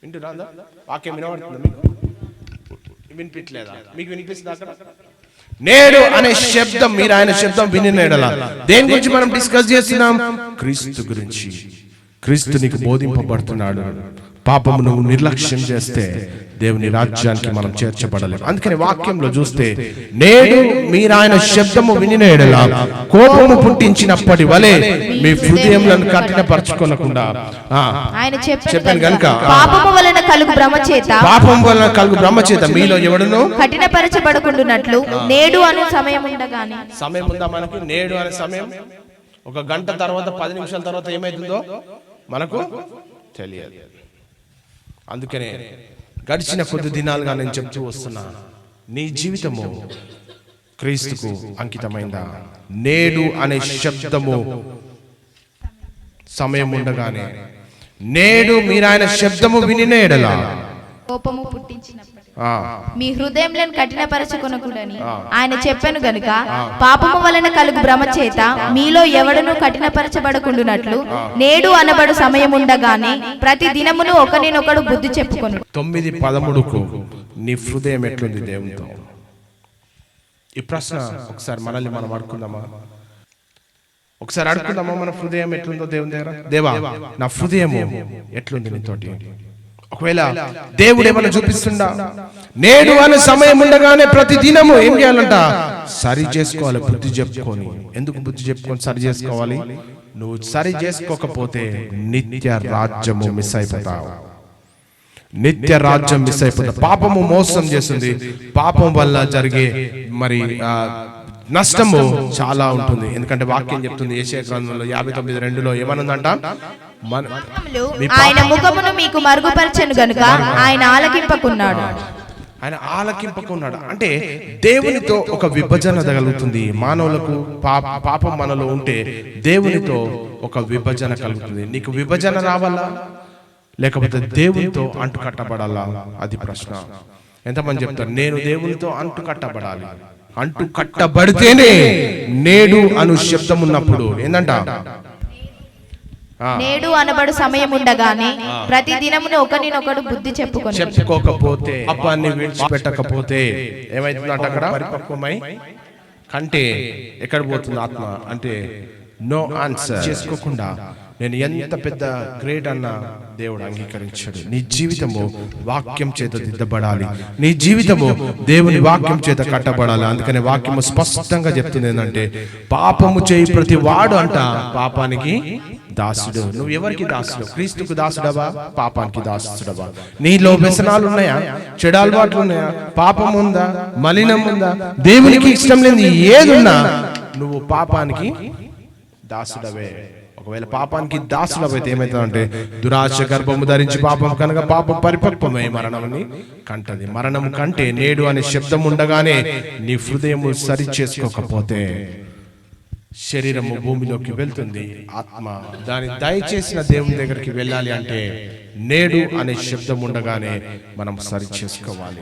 B: వింటున్నా? వాక్యం వినబడుతుందా మీకు? వినిపించలేదా? మీకు వినిపిస్తుందా? అక్కడ నేడు అనే శబ్దం, మీరు ఆయన శబ్దం వినినాడలా. దేని గురించి మనం డిస్కస్ చేస్తున్నాం? క్రీస్తు గురించి. క్రీస్తు నీకు బోధింపబడుతున్నాడు. పాపము నువ్వు నిర్లక్ష్యం చేస్తే దేవుని రాజ్యానికి మనం చేర్చబడలేము. అందుకని వాక్యంలో చూస్తే, నేడు మీరు ఆయన శబ్దము వినిన ఎడల కోపము పుట్టించినప్పటి వలె మీ హృదయములను కఠినపరచుకొనకుండా ఆయన చెప్పాను గనుక పాపము వలన కలుగు భ్రమ చేత మీలో ఎవడును కఠినపరచబడకుండునట్లు నేడు అనే సమయం ఉండగానే.
A: సమయం ఉందా మనకి? నేడు అనే సమయం ఒక గంట తర్వాత 10 నిమిషాల తర్వాత ఏమైతుందో మనకు తెలియదు. అందుకనే గడిచిన కొద్ది దినాలుగా నేను చెప్తూ వస్తున్నా, నీ జీవితము క్రీస్తుకు అంకితమైందా? నేడు అనే శబ్దము సమయం ఉండగానే, నేడు మీరు ఆయన శబ్దము వినిన ఎడల
B: కోపము పుట్టించినప్పుడు మీ హృదయములను కఠినపరచుకొనకూడని ఆయన చెప్పాను గనుక పాపము వలన కలుగు భ్రమ చేత మీలో ఎవడునూ కఠినపరచబడకుండునట్లు నేడు అనబడు సమయం ఉండగానే ప్రతి దినమును ఒకరినొకడు బుద్ధి చెప్పుకొను.
A: 9:13కు నీ హృదయం ఎట్లుంది దేవునితో? ఈ ప్రశ్న ఒకసారి మనల్ని మనం అడుగుకుందామా? మన హృదయం ఎట్లుందో దేవుని దగ్గర? దేవా, నా హృదయము ఎట్లుంది నీతోటి? ఒకవేళ దేవుడు ఏమైనా చూపిస్తుండా? నేడు అనే సమయం ఉండగానే ప్రతి దినము ఏం చేయాలంట? సరి చేసుకోవాలి, బుద్ధి చెప్పుకొని. ఎందుకు బుద్ధి చెప్పుకొని సరి చేసుకోవాలి? నువ్వు సరి చేసుకోకపోతే నిత్య రాజ్యము మిస్ అయిపోతావు. నిత్య రాజ్యం మిస్ అయిపోతావు. పాపము మోసం చేస్తుంది. పాపం వల్ల జరిగే మరి నష్టము చాలా ఉంటుంది. ఎందుకంటే వాక్యం చెప్తుంది యెషయా గ్రంథంలో 59:2లో ఏమనుందంట,
B: ఆయన ముఖమును మీకు మరుగుపరచెను గనుక ఆయన ఆలకింపకున్నాడు.
A: ఆయన ఆలకింపకున్నాడు అంటే దేవునితో ఒక విభజన కలుగుతుంది. మానవులకు పాపం మనలో ఉంటే దేవునితో ఒక విభజన కలుగుతుంది. నీకు విభజన రావాలా లేకపోతే దేవునితో అంటు కట్టబడాలా, అది ప్రశ్న. ఎంతమంది చెప్తారు నేను దేవునితో అంటు కట్టబడాలి? అంటు కట్టబడితేనే నేడు అను శబ్దం ఉన్నప్పుడు ఏందంట,
B: నేడు అనబడు సమయం ఉండగానే ప్రతి దినమును ఒకరినొకడు బుద్ధి
A: చెప్పుకోకపోతే, పాపాన్ని విడిచిపెట్టకపోతే ఏమైతుందంట, అక్కడ పరిపక్వమై కంటే ఎక్కడ పోతుంది ఆత్మ అంటే నో ఆన్సర్ చేసుకోకుండా నేను ఎంత పెద్ద గ్రేట్ అన్న దేవుడు అంగీకరించాడు. నీ జీవితము వాక్యం చేత దిద్దబడాలి, నీ జీవితము దేవుని వాక్యం చేత కట్టబడాలి. అందుకనే వాక్యము స్పష్టంగా చెప్తుంది ఏంటంటే పాపము చేయి ప్రతి వాడు అంట పాపానికి దాసుడు. నువ్వు ఎవరికి దాసుడు? క్రీస్తుకు దాసుడవా, పాపానికి దాసుడవా? నీలో వ్యసనాలు ఉన్నాయా, చెడు అలవాట్లు ఉన్నాయా, పాపం ఉందా, మలినం ఉందా, దేవునికి ఇష్టం లేని ఏదున్నా నువ్వు పాపానికి దాసుడవే. ఒకవేళ పాపానికి దాసులవైతే ఏమవుతుందంటే దురాశ గర్భము ధరించి పాపం కనుక పాపం పరిపక్వమై మరణాన్ని కంటది. మరణం కంటే నేడు అనే శబ్దం ఉండగానే నీ హృదయము సరి చేసుకోకపోతే శరీరము భూమిలోకి వెళ్తుంది, ఆత్మ దాని దయచేసిన దేవుని దగ్గరికి వెళ్ళాలి అంటే నేడు అనే శబ్దం ఉండగానే మనం సరి చేసుకోవాలి.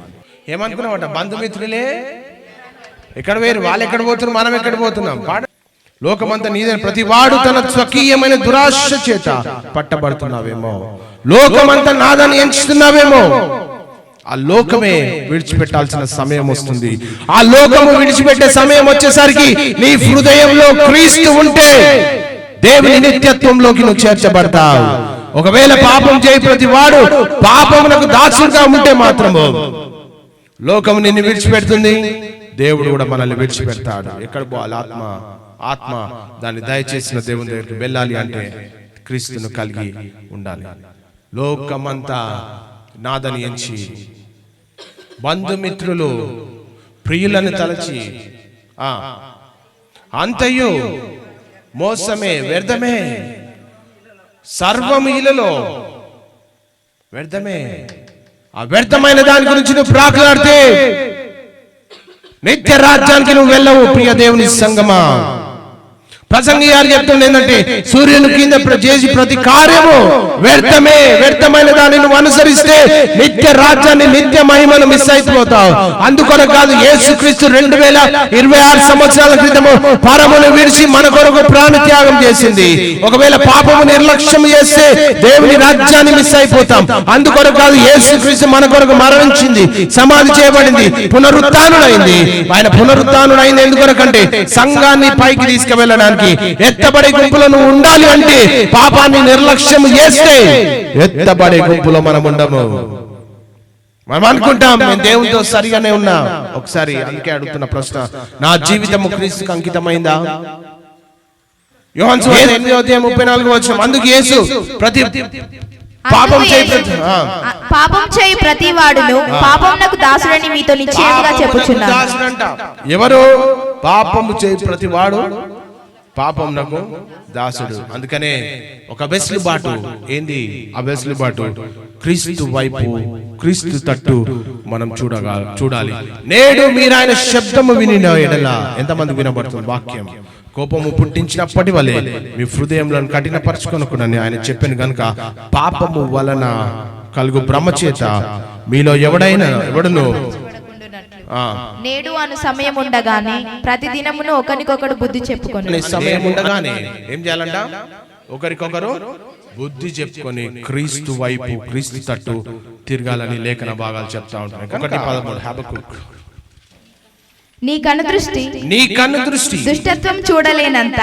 A: ఏమనుకున్నామంట, బంధుమిత్రులే ఎక్కడ వేరు, వాళ్ళు ఎక్కడ పోతున్నారు, మనం ఎక్కడ పోతున్నాం. లోకమంతా నీదని ప్రతి వాడు తన స్వకీయమైన దురాశ చేత పట్టబడుతున్నావేమో, లోకమంతా నాదని ఎంచుతున్నావేమో. ఆ లోకమే విడిచిపెట్టాల్సిన సమయం వస్తుంది. ఆ లోకము విడిచిపెట్టే సమయం వచ్చేసరికి నీ హృదయంలో క్రీస్తు ఉంటే దేవుని నిత్యత్వంలోకి నువ్వు చేర్చబడతావు. ఒకవేళ పాపం చేయి ప్రతి వాడు పాపమునకు దాసుడుగా ఉంటే మాత్రము లోకము నిన్ను విడిచిపెడుతుంది, దేవుడు కూడా మనల్ని విడిచిపెడతాడు. ఎక్కడ పోవాలి? ఆత్మ దాన్ని దయచేసిన దేవుని దగ్గరికి వెళ్ళాలి అంటే క్రీస్తును కలిగి ఉండాలి. లోకమంతా నాదని ఎంచి బంధుమిత్రులు ప్రియులను తలచి అంతయు మోసమే, వ్యర్థమే, సర్వము ఇలలో వ్యర్థమే. ఆ వ్యర్థమైన దాని గురించి నువ్వు ప్రాకులాడితే నిత్య రాజ్యానికి నువ్వు వెళ్ళవు. ప్రియ దేవుని సంగమా, ప్రసంగి గారు చెప్తుంది ఏంటంటే సూర్యుని కింద చేసి ప్రతి కార్యము వ్యర్థమే. వ్యర్థమైన దాన్ని నువ్వు అనుసరిస్తే నిత్య రాజ్యాన్ని, నిత్య మహిమను మిస్ అయిపోతావు. అందుకొర కాదు యేసుక్రీస్తు 2026 సంవత్సరాల క్రితము పరమును విడిచి మన కొరకు ప్రాణ త్యాగం చేసింది. ఒకవేళ పాపము నిర్లక్ష్యం చేస్తే దేవుని రాజ్యాన్ని మిస్ అయిపోతాం. అందుకొర కాదు యేసుక్రీస్తు మన కొరకు మరణించింది, సమాధి చేయబడింది, పునరుత్థానుడైంది. ఆయన పునరుత్థానుడైంది ఎందుకొరకంటే సంఘాన్ని పైకి తీసుకువెళ్ళడానికి. ఎత్తబడే గుంపులో నువ్వు ఉండాలి అంటే పాపాన్ని నిర్లక్ష్యం చేస్తే ఎత్తబడే గుంపులో మనం ఉండము. మనం అనుకుంటాం నేను దేవునితో సరిగానే ఉన్నా. ఒకసారి అందుకే అడుగుతున్న ప్రశ్న, నా జీవితము క్రీస్తుకు అంకితమైందా? యోహాను సువార్త 8:34 అందుకు యేసు పాపం
B: చేయి ప్రతి వాడును పాపమునకు దాసుడని మీతో నిశ్చయముగా చెప్పుచున్నాను.
A: ఎవరు? పాపము చేయి ప్రతి వాడు పాపమునకు దాసుడు. అందుకనే ఒక వెసులుబాటు ఏంది? ఆ వెసులుబాటు క్రీస్తు వైపు, క్రీస్తు తట్టు మనం చూడాలి. నేడు మీరు ఆయన శబ్దము వినిన ఎడల ఎంతమంది వినబడుతుంది వాక్యం? కోపము పుట్టించినప్పటి వలె మీ హృదయంలో కఠినపరచుకొనకునని ఆయన చెప్పాను గనుక పాపము వలన కలుగు భ్రమ చేత మీలో ఎవడును
B: నేడు అను సమయం ఉండగానే ప్రతి దినమును ఒకరికొకడు బుద్ధి చెప్పుకొని.
A: సమయం ఉండగానే ఏం చేయాలంట? ఒకరికొకరు బుద్ధి చెప్పుకొని క్రీస్తు వైపు, క్రీస్తు తట్టు తిరగాలని లేఖన భాగాలు చెప్తా ఉంటాయి. 1:13 హబక్కూకు.
B: నీ కన్ను దృష్టి దుష్టత్వం చూడలేనంత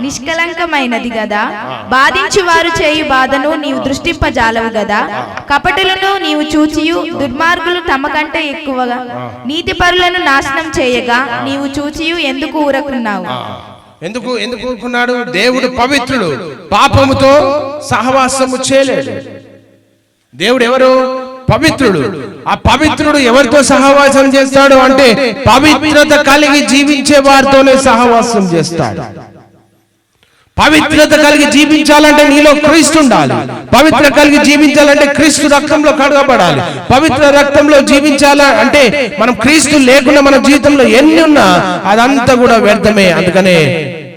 B: నిష్కలంకమైనది గదా. బాధించు వారు చేయు బాధను నీవు దృష్టింపజాలవు గదా. కపటులను నీవు చూచియు దుర్మార్గులు తమ కంటే ఎక్కువగా నీతిపరులను నాశనం చేయగా నీవు చూచియు ఎందుకు ఊరకున్నావు?
A: ఎందుకు ఊరుకున్నాడు? దేవుడు పవిత్రుడు, పాపముతో సహవాసము చేయలేడు. దేవుడు ఎవరు? పవిత్రుడు. ఆ పవిత్రుడు ఎవరితో సహవాసం చేస్తాడు అంటే పవిత్రత కలిగి జీవించే వారితోనే సహవాసం చేస్తాడు. పవిత్రత కలిగి జీవించాలంటే నీలో క్రీస్తు ఉండాలి. పవిత్ర కలిగి జీవించాలంటే క్రీస్తు రక్తంలో కడగబడాలి. పవిత్ర రక్తంలో జీవించాలంటే మనం క్రీస్తు లేకుండా మన జీవితంలో ఎన్ని ఉన్నా అదంతా కూడా వ్యర్థమే. అందుకనే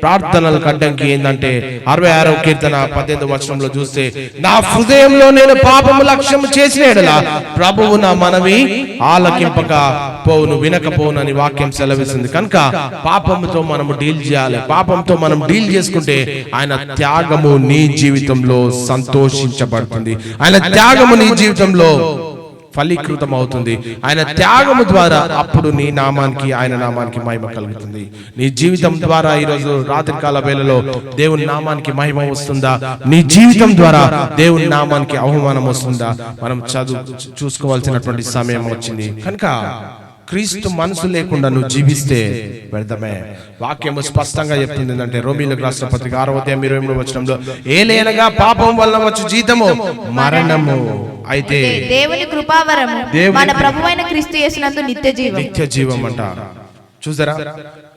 A: ప్రార్థనలకు అడ్డంకి ఏంటంటే 66వ కీర్తన 18వ వచనంలో చూస్తే, నా హృదయంలో నేను పాపము లక్ష్యము చేసిన యెడల ప్రభువు నా మనవి ఆలకింపక పోవును, వినకపోవును అని వాక్యం సెలవిస్తుంది. కనుక పాపముతో మనము డీల్ చేయాలి. పాపంతో మనం డీల్ చేసుకుంటే ఆయన త్యాగము నీ జీవితంలో సంతోషించబడుతుంది. ఆయన త్యాగము నీ జీవితంలో ఫలీకృతం అవుతుంది. ఆయన త్యాగము ద్వారా అప్పుడు నీ నామానికి, ఆయన నామానికి మహిమ కలుగుతుంది. నీ జీవితం ద్వారా ఈరోజు రాత్రి కాల వేళలో దేవుని నామానికి మహిమ వస్తుందా? నీ జీవితం ద్వారా దేవుని నామానికి అవమానం వస్తుందా? మనం చూసుకోవాల్సినటువంటి సమయం వచ్చింది. కనుక క్రీస్తు మనసు లేకుండా నువ్వు జీవిస్తే వ్యర్థమే. వాక్యము స్పష్టంగా చెప్తుంది ఏంటంటే రోమీయులకు రాసిన పత్రిక 6వ అధ్యాయం 23వ వచనంలో, ఏలయనగా పాపం వలన వచ్చు జీతము మరణము, అయితే
B: దేవుని కృపావరము మన ప్రభువైన క్రీస్తు యేసునందు నిత్య జీవం
A: అంట. చూసారా,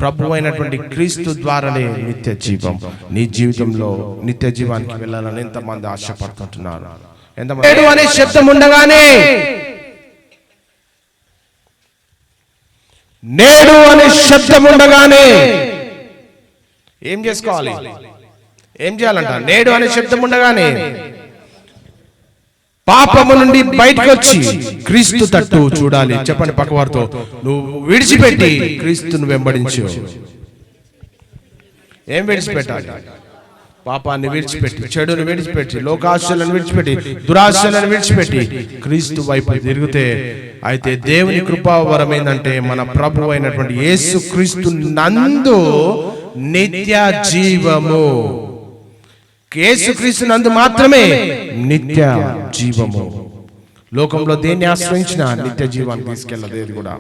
A: ప్రభు అయినటువంటి క్రీస్తు ద్వారానే నిత్య జీవం. నీ జీవితంలో నిత్య జీవానికి వెళ్ళాలని ఎంతమంది ఆశపడుతుంటున్నారు? ఎంతమంది అనే శబ్దం ఉండగానే, నేడు అనే శబ్దం ఉండగానే ఏం చేసుకోవాలి? ఏం చేయాలంట? నేడు అనే శబ్దం ఉండగానే పాపము నుండి బయటకు వచ్చి క్రీస్తు తట్టు చూడాలి. చెప్పండి పక్కవారితో, నువ్వు విడిచిపెట్టి క్రీస్తును వెంబడించు. ఏం విడిచిపెట్టాలి? పాపాన్ని విడిచిపెట్టి, చెడును విడిచిపెట్టి, లోకాశలను విడిచిపెట్టి, దురాశలను విడిచిపెట్టి క్రీస్తు వైపు తిరిగితే, అయితే దేవుని కృపావరం ఏంటంటే మన ప్రభు అయినటువంటి యేసు క్రీస్తు నందు నిత్య జీవము. యేసు క్రీస్తు నందు మాత్రమే నిత్య జీవము. లోకంలో దేన్ని ఆశ్రయించిన నిత్య జీవానికి తీసుకెళ్ళదు. ఏది కూడా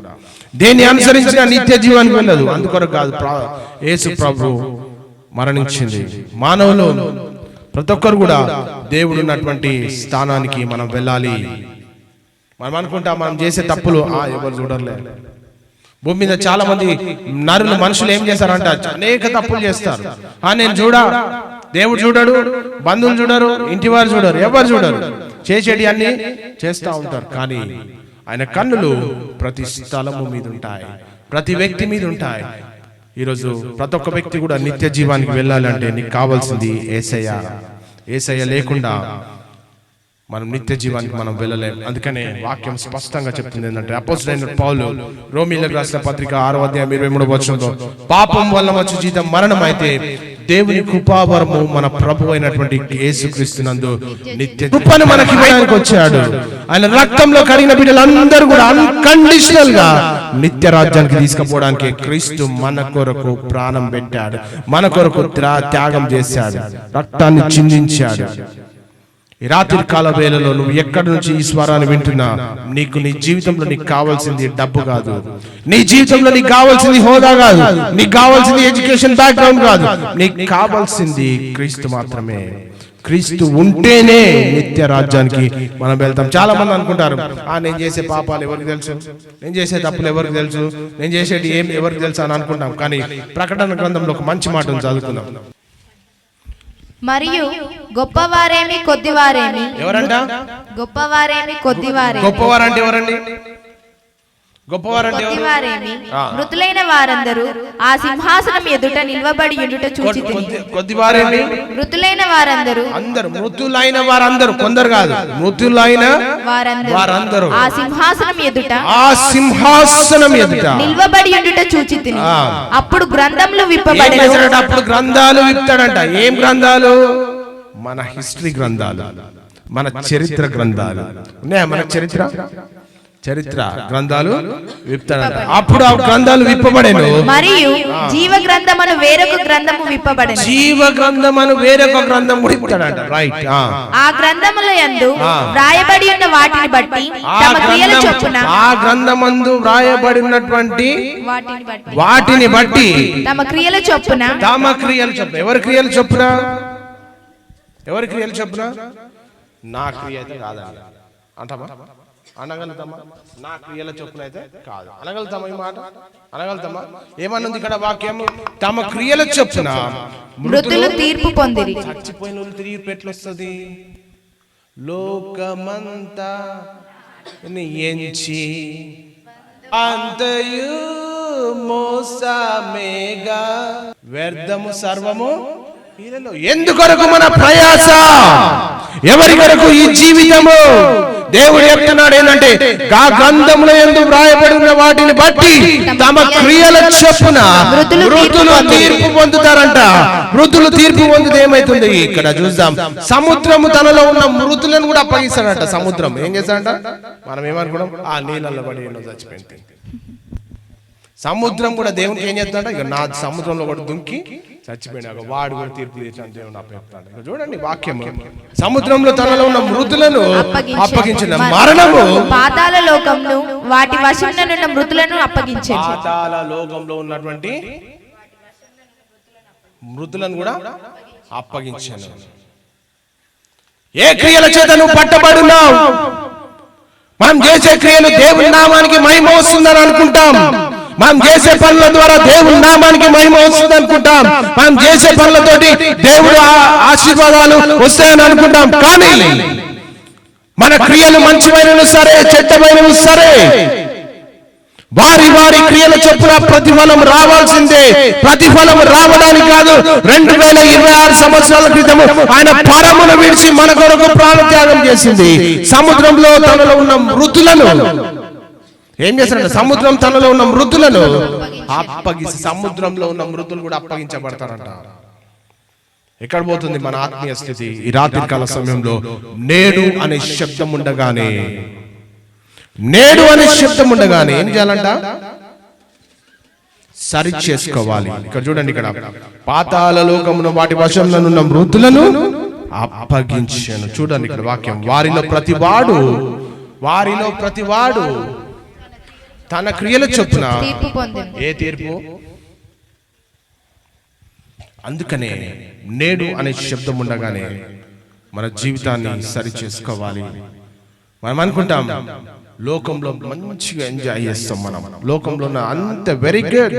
A: దేన్ని అనుసరించిన నిత్య జీవానికి వెళ్ళదు. అందుకొరకు కాదు యేసు ప్రభు మరణించింది. మానవులు ప్రతి ఒక్కరు కూడా దేవుడు ఉన్నటువంటి స్థానానికి మనం వెళ్ళాలి. మనం అనుకుంటాం మనం చేసే తప్పులు ఎవరు చూడలే. భూమి మీద చాలా మంది మనుషులు ఏం చేస్తారంట, అనేక తప్పులు చేస్తారు. నేను చూడా, దేవుడు చూడడు, బంధువులు చూడరు, ఇంటి వారు చూడరు, ఎవరు చూడరు, చేసేటి అన్ని చేస్తూ ఉంటారు. కానీ ఆయన కన్నులు ప్రతి స్థలము మీద ఉంటాయి, ప్రతి వ్యక్తి మీద ఉంటాయి. ఈరోజు ప్రతి ఒక్క వ్యక్తి కూడా నిత్య జీవానికి వెళ్ళాలంటే నీకు కావాల్సింది యేసయ్య. యేసయ్య లేకుండా మనం నిత్య జీవానికి మనం వెళ్ళలేం. అందుకనే వాక్యం స్పష్టంగా చెప్తుంది ఏంటంటే, అపోస్తలుడైన పౌలు రోమీయులకు రాసిన పత్రిక 6వ అధ్యాయం 23వ వచనంలో, పాపం వలన వచ్చు జీతం మరణం, అయితే దేవుని కృపావరము మన ప్రభు అయినటువంటి యేసుక్రీస్తునందు నిత్య కృపను మనకి ఇవ్వడానికి వచ్చాడు. ఆయన రక్తంలో కడిగిన బిడ్డలందరూ కూడా అన్కండిషనల్ గా నిత్య రాజ్యానికి తీసుకుపోవడానికి క్రీస్తు మన కొరకు ప్రాణం పెట్టాడు, మన కొరకు త్యాగం చేశాడు, రక్తాన్ని చిందించాడు. ఈ రాత్రి కాల వేళలో నువ్వు ఎక్కడి నుంచి ఈ స్వరాన్ని వింటున్నా, నీకు నీ జీవితంలో నీకు కావాల్సింది డబ్బు కాదు, నీ జీవితంలో నీకు కావాల్సింది హోదా కాదు, నీకు కావాల్సింది ఎడ్యుకేషన్ బ్యాక్గ్రౌండ్ కాదు, నీకు కావాల్సింది క్రీస్తు మాత్రమే. క్రీస్తు ఉంటేనే నిత్య రాజ్యానికి మనం వెళ్తాం. చాలా మంది అనుకుంటారు, నేను చేసే పాపాలు ఎవరికి తెలుసు, నేను చేసే తప్పులు ఎవరికి తెలుసు, నేను చేసేది ఏం ఎవరికి తెలుసు అని అనుకుంటాం. కానీ ప్రకటన గ్రంథంలో ఒక మంచి మాటను చదువుకుందాం.
B: మరియు గొప్పవారేమి కొద్దివారేమి.
A: ఎవరంట?
B: గొప్పవారేమి కొద్దివారేమి.
A: గొప్పవారంటే ఎవరండి? గొప్పవారంటే
B: కొద్దివారేమి మృతులైన వారందరూ ఆ సింహాసనం ఎదుట నిలవబడి ఉండుట చూచితిని.
A: కొద్దివారేమి?
B: మృతులైన వారందరూ.
A: అందరూ మృతులైన వారందరూ, కొందరు కాదు, మృతులైన వారందరూ
B: ఆ సింహాసనం ఎదుట,
A: ఆ సింహాసనం ఎదుట
B: నిలవబడి ఉండుట చూచితిని. అప్పుడు గ్రంథములు విప్పబడెను.
A: అప్పుడు గ్రంథాలు విప్పుతాడంట. ఏం గ్రంథాలు? మన హిస్టరీ గ్రంథాలు, మన చరిత్ర గ్రంథాలు ఉన్నాయా? మన చరిత్ర గ్రంథాలు విప్పుతాడంట. అప్పుడు ఆ గ్రంథాలు విప్పబడెను.
B: మరియు జీవ గ్రంథమును వేరొక గ్రంథము విప్పబడెను.
A: జీవ గ్రంథమును వేరొక గ్రంథం విప్పుతాడంట. రైట్.
B: ఆ గ్రంథముల యందు వ్రాయబడి ఉన్న వాటిని బట్టి తమ క్రియల చొప్పున,
A: ఆ గ్రంథమందు వ్రాయబడినటువంటి వాటిని బట్టి
B: తమ క్రియల చొప్పున,
A: ఎవరి క్రియలు చొప్పున? ఎవరి క్రియలు చొప్పున? నా క్రియ అయితే కాదా అంటామా? అనగలుగుతామా? నా క్రియల చొప్పున అయితే కాదు. అనగలుగుతామా? ఈ మాట అనగలుగుతామా? ఏమన్నది ఇక్కడ వాక్యం? తమ క్రియల చొప్పున
B: మృతులు తీర్పు పొందిరి.
A: చచ్చిపోయిన వాళ్ళు తీర్పు ఎట్లా వస్తుంది? లోకమంతా ఎంచి అంతయు మోసమేగా వ్యర్థము సర్వము. ఎందుకొరకు మన ప్రయాస? ఎవరి కొరకు ఈ జీవితము? దేవుడు చెప్తున్నాడు ఏంటంటే, ఆ గ్రంథములో యందు వ్రాయబడి ఉన్న వాటిని బట్టి తమ క్రియల చొప్పున మృతులు తీర్పు పొందుతారంట. మృతులు తీర్పు పొందితే ఏమైతుంది? ఇక్కడ చూద్దాం. సముద్రము తనలో ఉన్న మృతులను కూడా అప్పగిస్తాడంట. సముద్రం ఏం చేస్తాడంట? మనం ఏమనుకున్నాం? ఆ నీళ్ళల్లో పడి చచ్చిపోయింది. సముద్రం కూడా దేవునికి ఏం చేస్తాడంట? ఇక నా సముద్రంలో కూడా దుంకి చచ్చిపోయినాక వాడు కూడా తీర్పు తీర్చాను దేవుని అప్పగిస్తాడు. చూడండి వాక్యం, సముద్రంలో తనలో ఉన్న మృతులను అప్పగించిన మరణము
B: పాతాళ లోకంలో వాటి వశమున మృతులను అప్పగించాడు.
A: పాతాళ లోకంలో ఉన్నటువంటి మృతులను కూడా అప్పగించాను. ఏ క్రియల చేత నువ్వు పట్టబడున్నావు? మనం చేసే క్రియలు దేవుని నామానికి మహిమ వస్తుందని అనుకుంటాం. మనం చేసే పనుల ద్వారా దేవుని నామానికి మహిమ వస్తుంది అనుకుంటాం. మనం చేసే పనులతోటి దేవుడు ఆశీర్వాదాలు వస్తాయని అనుకుంటాం. కానీ మన క్రియలు మంచివైనను సరే, చెడ్డమైనను సరే, వారి వారి క్రియల చొప్పున ప్రతిఫలం రావాల్సిందే. ప్రతిఫలం రావడానికి కాదు. 2026 సంవత్సరాల క్రితం ఆయన పరమును విడిచి మన కొరకు ప్రాణత్యాగం చేసింది. సముద్రంలో తనలో ఉన్న మృతులను ఏం చేస్తారంటే, సముద్రం తనలో ఉన్న మృతులను అప్పగిసి, సముద్రంలో ఉన్న మృతులు కూడా అప్పగించబడతారంట. ఎక్కడ పోతుంది మన ఆత్మీయ స్థితి? ఈ రాత్రి కాల సమయంలో నేడు అనే శబ్దం ఉండగానే, నేడు అనే శబ్దం ఉండగానే ఏం చేయాలంట? సరి చేసుకోవాలి. ఇక్కడ చూడండి, ఇక్కడ పాతాళ లోకమున వాటి వశంలో ఉన్న మృతులను అప్పగించాను. చూడండి ఇక్కడ వాక్యం, వారిలో ప్రతివాడు తన క్రియల చొప్పున ఏ తీర్పు. అందుకనే నేడు అనే శబ్దం ఉండగానే మన జీవితాన్ని సరి చేసుకోవాలి. మనం అనుకుంటాం లోకంలో మంచిగా ఎంజాయ్ చేస్తాం, మనం లోకంలో అంత వెరీ గుడ్,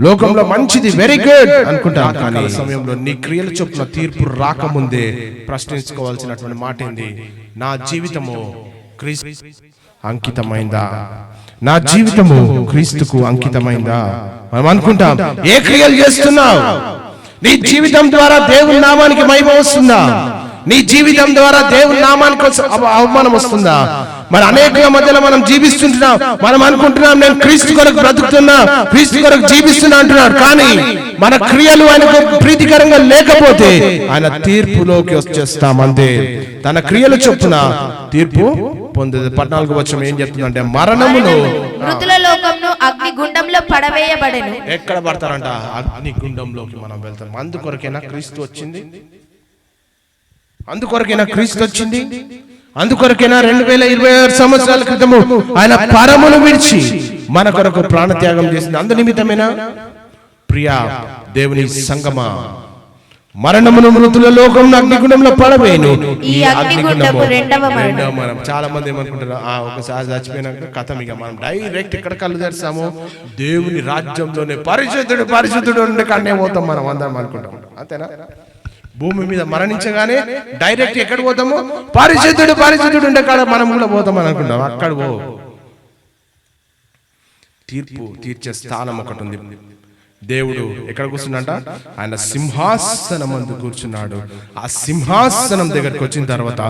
A: లోకంలో మంచిది వెరీ గుడ్ అనుకుంటాం. కానీ సమయంలో నీ క్రియల చొప్పున తీర్పు రాకముందే ప్రశ్నించుకోవాల్సినటువంటి మాట ఏంది? నా జీవితము క్రీస్తు అంకితమైందా? నా జీవితము క్రీస్తుకు అంకితమైందా? మనం అనుకుంటాం ఏ క్రియలు చేస్తున్నావు? నీ జీవితం ద్వారా దేవుని నామానికి మహిమ వస్తుందా? నీ జీవితం ద్వారా దేవుని నామానికి అవమానం వస్తుందా? మరి అనేకుల మధ్యలో మనం జీవిస్తుంటున్నాం. మనం అనుకుంటున్నాం నేను క్రీస్తు కొరకు బ్రతుకుతున్నా, క్రీస్తు కొరకు జీవిస్తున్నా అంటున్నాడు. కానీ మన క్రియలు ఆయనకు ప్రీతికరంగా లేకపోతే ఆయన తీర్పులోకి వచ్చేస్తాం. అంతే, తన క్రియల చొప్పున తీర్పు పొందేది. 14వ వచనం ఏం చెప్తుందంటే, మరణమును
B: మృతుల లోకమును అగ్నిగుండంలో పడవేయబడెను.
A: ఎక్కడ పడతారంట? అగ్నిగుండంలోకి మనం వెళ్తాం. అందుకొరకేనా క్రీస్తు వచ్చింది? అందుకొరకేనా క్రీస్తు వచ్చింది? అందుకొరకేనా 2026 సంవత్సరాల క్రితము ఆయన పరమును విడిచి మన కొరకు ప్రాణత్యాగం చేసింది? అందు నిమిత్తమేనా? ప్రియా దేవుని సంగమా, మరణమును మృతుల లోకమును అగ్నిగుండంలో పడవేను.
B: ఈ అగ్నిగుండము రెండవ
A: మరణం. చాలా మంది ఏమనుకుంటారు, ఒకసారి చచ్చిపోయినాక కథం, ఇక మనం డైరెక్ట్ ఇక్కడ కళ్ళు తెరిస్తాము దేవుని రాజ్యంలోనే పరిశుద్ధుడు ఉండే కన్నే పోతాం మనం అందరం అనుకుంటాం. అంతేనా? భూమి మీద మరణించగానే డైరెక్ట్ ఎక్కడ పోతాము? పరిశుద్ధుడు ఉండే కాడ మనం కూడా పోతామని అనుకుంటాం. అక్కడ తీర్పు తీర్చే స్థానం ఒకటి ఉంది. దేవుడు ఎక్కడ కూర్చున్నాడంట? ఆయన సింహాసనం ముందు కూర్చున్నాడు. ఆ సింహాసనం దగ్గరికి వచ్చిన తర్వాత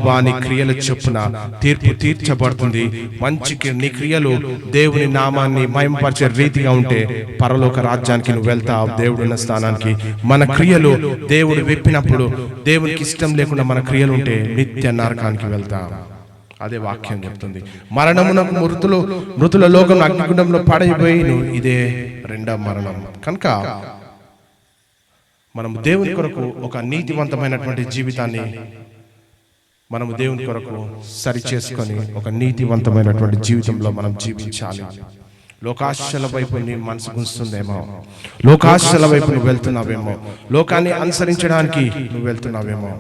A: వాని క్రియల చొప్పున తీర్పు తీర్చబడుతుంది. మంచికి నీ క్రియలు దేవుని నామాన్ని మహిమపరిచే రీతిగా ఉంటే పరలోక రాజ్యానికి నువ్వు వెళ్తావు, దేవుడున్న స్థానానికి. మన క్రియలు దేవుడు విప్పినప్పుడు, దేవునికి ఇష్టం లేకుండా మన క్రియలు ఉంటే నిత్య నరకానికి వెళ్తావు. అదే వాక్యం చెప్తుంది. మరణమునకు మృతుల లోకం అగ్నిగుండంలో పడైపోయిను. ఇదే రెండవ మరణం. కనుక మనము దేవుని కొరకు ఒక నీతివంతమైనటువంటి జీవితాన్ని మనము దేవుని కొరకు సరి చేసుకొని ఒక నీతివంతమైనటువంటి జీవితంలో మనం జీవించాలి. లోకాశల వైపు నీ మనసు గుంస్తుందేమో, లోకాశల వైపు నువ్వు వెళ్తున్నావేమో, లోకాన్ని అనుసరించడానికి నువ్వు వెళ్తున్నావేమో,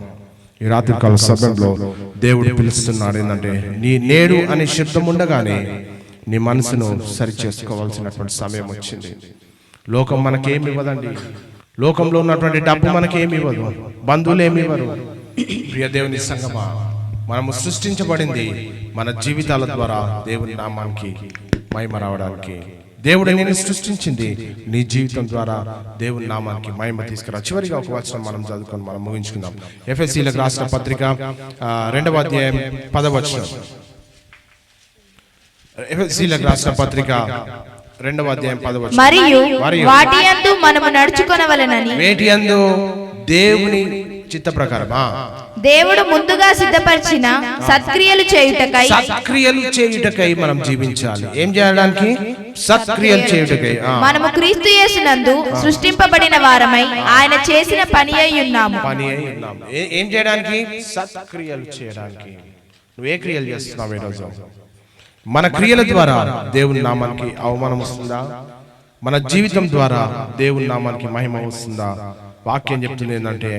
A: ఈ రాత్రికాల సమయంలో దేవుడు పిలుస్తున్నాడు ఏంటంటే నీ నేడు అనే శబ్దం ఉండగానే నీ మనసును సరి చేసుకోవాల్సినటువంటి సమయం వచ్చింది. లోకం మనకేమి ఇవ్వదండి. లోకంలో ఉన్నటువంటి డబ్బు మనకేమి ఇవ్వదు, బంధువులు ఏమి ఇవ్వరు. ప్రియ దేవుని సంగమా, మనము సృష్టించబడింది మన జీవితాల ద్వారా దేవుని నామానికి మహిమ రావడానికి. దేవుడు నేను సృష్టించింది నీ జీవితం ద్వారా దేవుని నామానికి మహిమ తీసుకురా. చివరిగా ఒక వచనం మనం చదువుకొని మనం ముగించుకుందాం. ఎఫెసీలకు రాసిన పత్రిక 2వ అధ్యాయం 10వ వచనం. ఎఫెసీలకు రాసిన పత్రిక 2వ అధ్యాయం 10వ వచనం.
B: మరియు వాటి యందు మనము నడుచుకొనవలెనని,
A: వేటి యందు? దేవుని చిత్త ప్రకారమా,
B: దేవుడు ముందుగా సిద్ధపరిచిన సత్క్రియలు చేయుటకై మనం జీవించాలి. ఏం చేయడానికి? సత్క్రియలు చేయుటకై. మనము క్రీస్తు యేసునందు సృష్టింపబడిన వారమై ఆయన చేసిన పని అయి ఉన్నాము.
A: ఏం చేయడానికి? సత్క్రియలు చేయడానికి. నువ్వు ఏ క్రియలు చేస్తున్నావు ఈరోజు? మన క్రియల ద్వారా దేవుని నామానికి అవమానం వస్తుందా? మన జీవితం ద్వారా దేవుని నామానికి మహిమ వస్తుందా? వాక్యం చెప్తుంది ఏంటంటే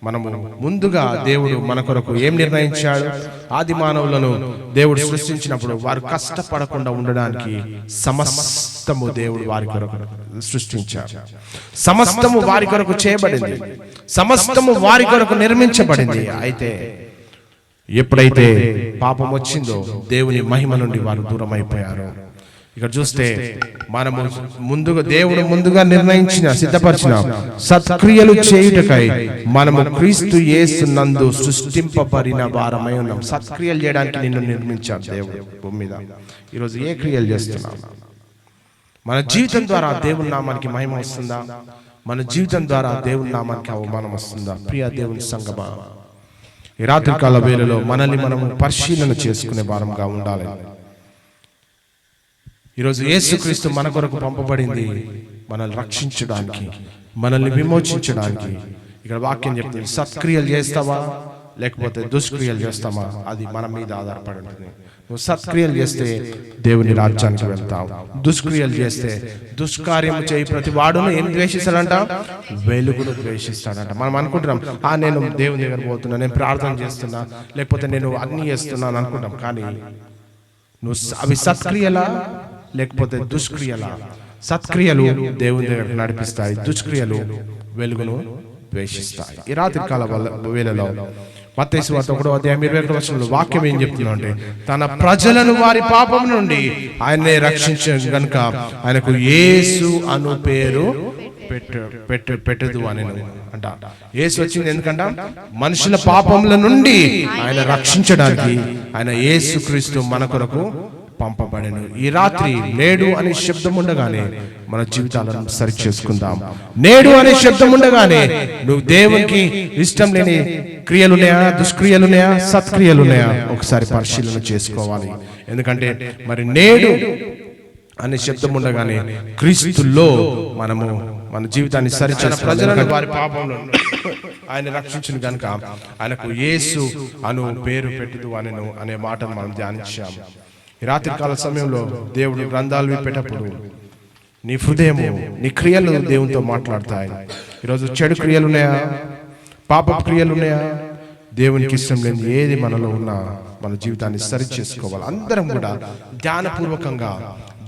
A: మనము ముందుగా దేవుడు మన కొరకు ఏం నిర్ణయించాడు? ఆది మానవులను దేవుడు సృష్టించినప్పుడు వారు కష్టపడకుండా ఉండడానికి సమస్తము దేవుడు వారి కొరకు సృష్టించాడు. సమస్తము వారి కొరకు చేయబడింది, సమస్తము వారి కొరకు నిర్మించబడింది. అయితే ఎప్పుడైతే పాపం వచ్చిందో దేవుని మహిమ నుండి వారు దూరం అయిపోయారు. ఇక్కడ చూస్తే మనము దేవుడు ముందుగా నిర్ణయించిన సిద్ధపరిచిన సత్క్రియలు చేయుటకై మనము క్రీస్తు యేసునందు సృష్టింపబడిన వారమై ఉన్నాం. సత్క్రియలు చేయడానికి నిన్ను నిర్మించాడు దేవుడు భూమి మీద. ఈరోజు ఏ క్రియలు చేస్తున్నాం? మన జీవితం ద్వారా దేవుని నామానికి మహిమ వస్తుందా? మన జీవితం ద్వారా దేవుని నామానికి అవమానం వస్తుందా? ప్రియ దేవుని సంగమా, ఈ రాత్రికాల వేళలో మనల్ని మనము పరిశీలన చేసుకునే వారంగా ఉండాలి. ఈరోజు యేసుక్రీస్తు మన కొరకు పంపబడింది మనల్ని రక్షించడానికి, మనల్ని విమోచించడానికి. ఇక్కడ వాక్యం చెప్తుంది, సత్క్రియలు చేస్తావా లేకపోతే దుష్క్రియలు చేస్తావా? అది మన మీద ఆధారపడి ఉంటుంది. నువ్వు సత్క్రియలు చేస్తే దేవుని రాజ్యానికి వెళ్తావు. దుష్క్రియలు చేస్తే దుష్కార్యం చేయి ప్రతి వాడును ఏం ద్వేషిస్తాడంట? వెలుగును ద్వేషిస్తాడంట. మనం అనుకుంటున్నాం, నేను దేవుని దగ్గర పోతున్నా, నేను ప్రార్థన చేస్తున్నా, లేకపోతే నేను అగ్ని చేస్తున్నాను అనుకుంటాం. కానీ నువ్వు అవి సత్క్రియలా లేకపోతే దుష్క్రియలా? సత్క్రియలు దేవుని దగ్గర నడిపిస్తాయి, దుష్క్రియలు వెలుగును ద్వేషిస్తాయి. ఈ రాత్రి కాల వేళలో మత్తయి సువార్త 1వ అధ్యాయం 21వ వచనంలో వాక్యం ఏం చెప్తుందో అంటే, తన ప్రజలను వారి పాపం నుండి ఆయనే రక్షించను గనుక ఆయనకు యేసు అను పేరు పెట్టదు అని అంట. యేసు వచ్చింది ఎందుకంట? మనుషుల పాపముల నుండి ఆయన రక్షించడానికి ఆయన యేసుక్రీస్తు మన కొరకు పంపబడెను. ఈ రాత్రి నేడు అనే శబ్దం ఉండగానే మన జీవితాలను సరి చేసుకుందాం. నేడు అనే శబ్దం ఉండగానే నువ్వు దేవునికి ఇష్టం లేని క్రియలున్నాయా, దుష్క్రియలున్నాయా, సత్క్రియలున్నాయా ఒకసారి పరిశీలన చేసుకోవాలి. ఎందుకంటే మరి నేడు అనే శబ్దం ఉండగానే క్రీస్తులో మనము మన జీవితాన్ని సరిచేసిన ప్రజలను వారి పాపంలో ఆయన రక్షించిన కనుక ఆయనకు యేసు అను పేరు పెట్టదు అనే మాటను మనం ధ్యానించాము. ఈ రాత్రికాల సమయంలో దేవుడు గ్రంథాలు విప్పేటప్పుడు నీ హృదయము, నీ క్రియలు దేవునితో మాట్లాడతాయి. ఈరోజు చెడు క్రియలు ఉన్నాయా, పాప క్రియలు ఉన్నాయా, దేవునికి ఇష్టం లేని ఏది మనలో ఉన్నా మన జీవితాన్ని సరి చేసుకోవాలి. అందరం కూడా ధ్యానపూర్వకంగా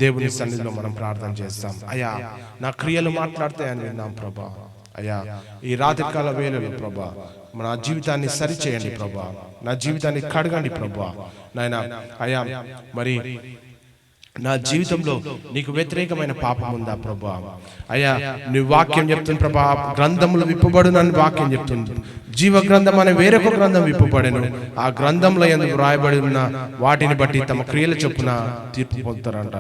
A: దేవుని సన్నిధిలో మనం ప్రార్థన చేస్తాం. అయ్యా నా క్రియలు మాట్లాడతాయని విన్నాం ప్రభా. అయ్యా ఈ రాత్రికాల వేళలో ప్రభా నా జీవితాన్ని సరి చేయండి ప్రభా, నా జీవితాన్ని కడగండి ప్రభా. నాయన అయ్యా మరి నా జీవితంలో నీకు వ్యతిరేకమైన పాపం ఉందా ప్రభా? అయ్యా నీ వాక్యం చెప్తుంది ప్రభా, గ్రంథములు విప్పబడునని వాక్యం చెప్తుంది. జీవ గ్రంథం అనే వేరొక గ్రంథం విప్పబడెను. ఆ గ్రంథంలో ఎందుకు రాయబడి ఉన్న వాటిని బట్టి తమ క్రియల చొప్పున తీర్పు పొందుతారంట.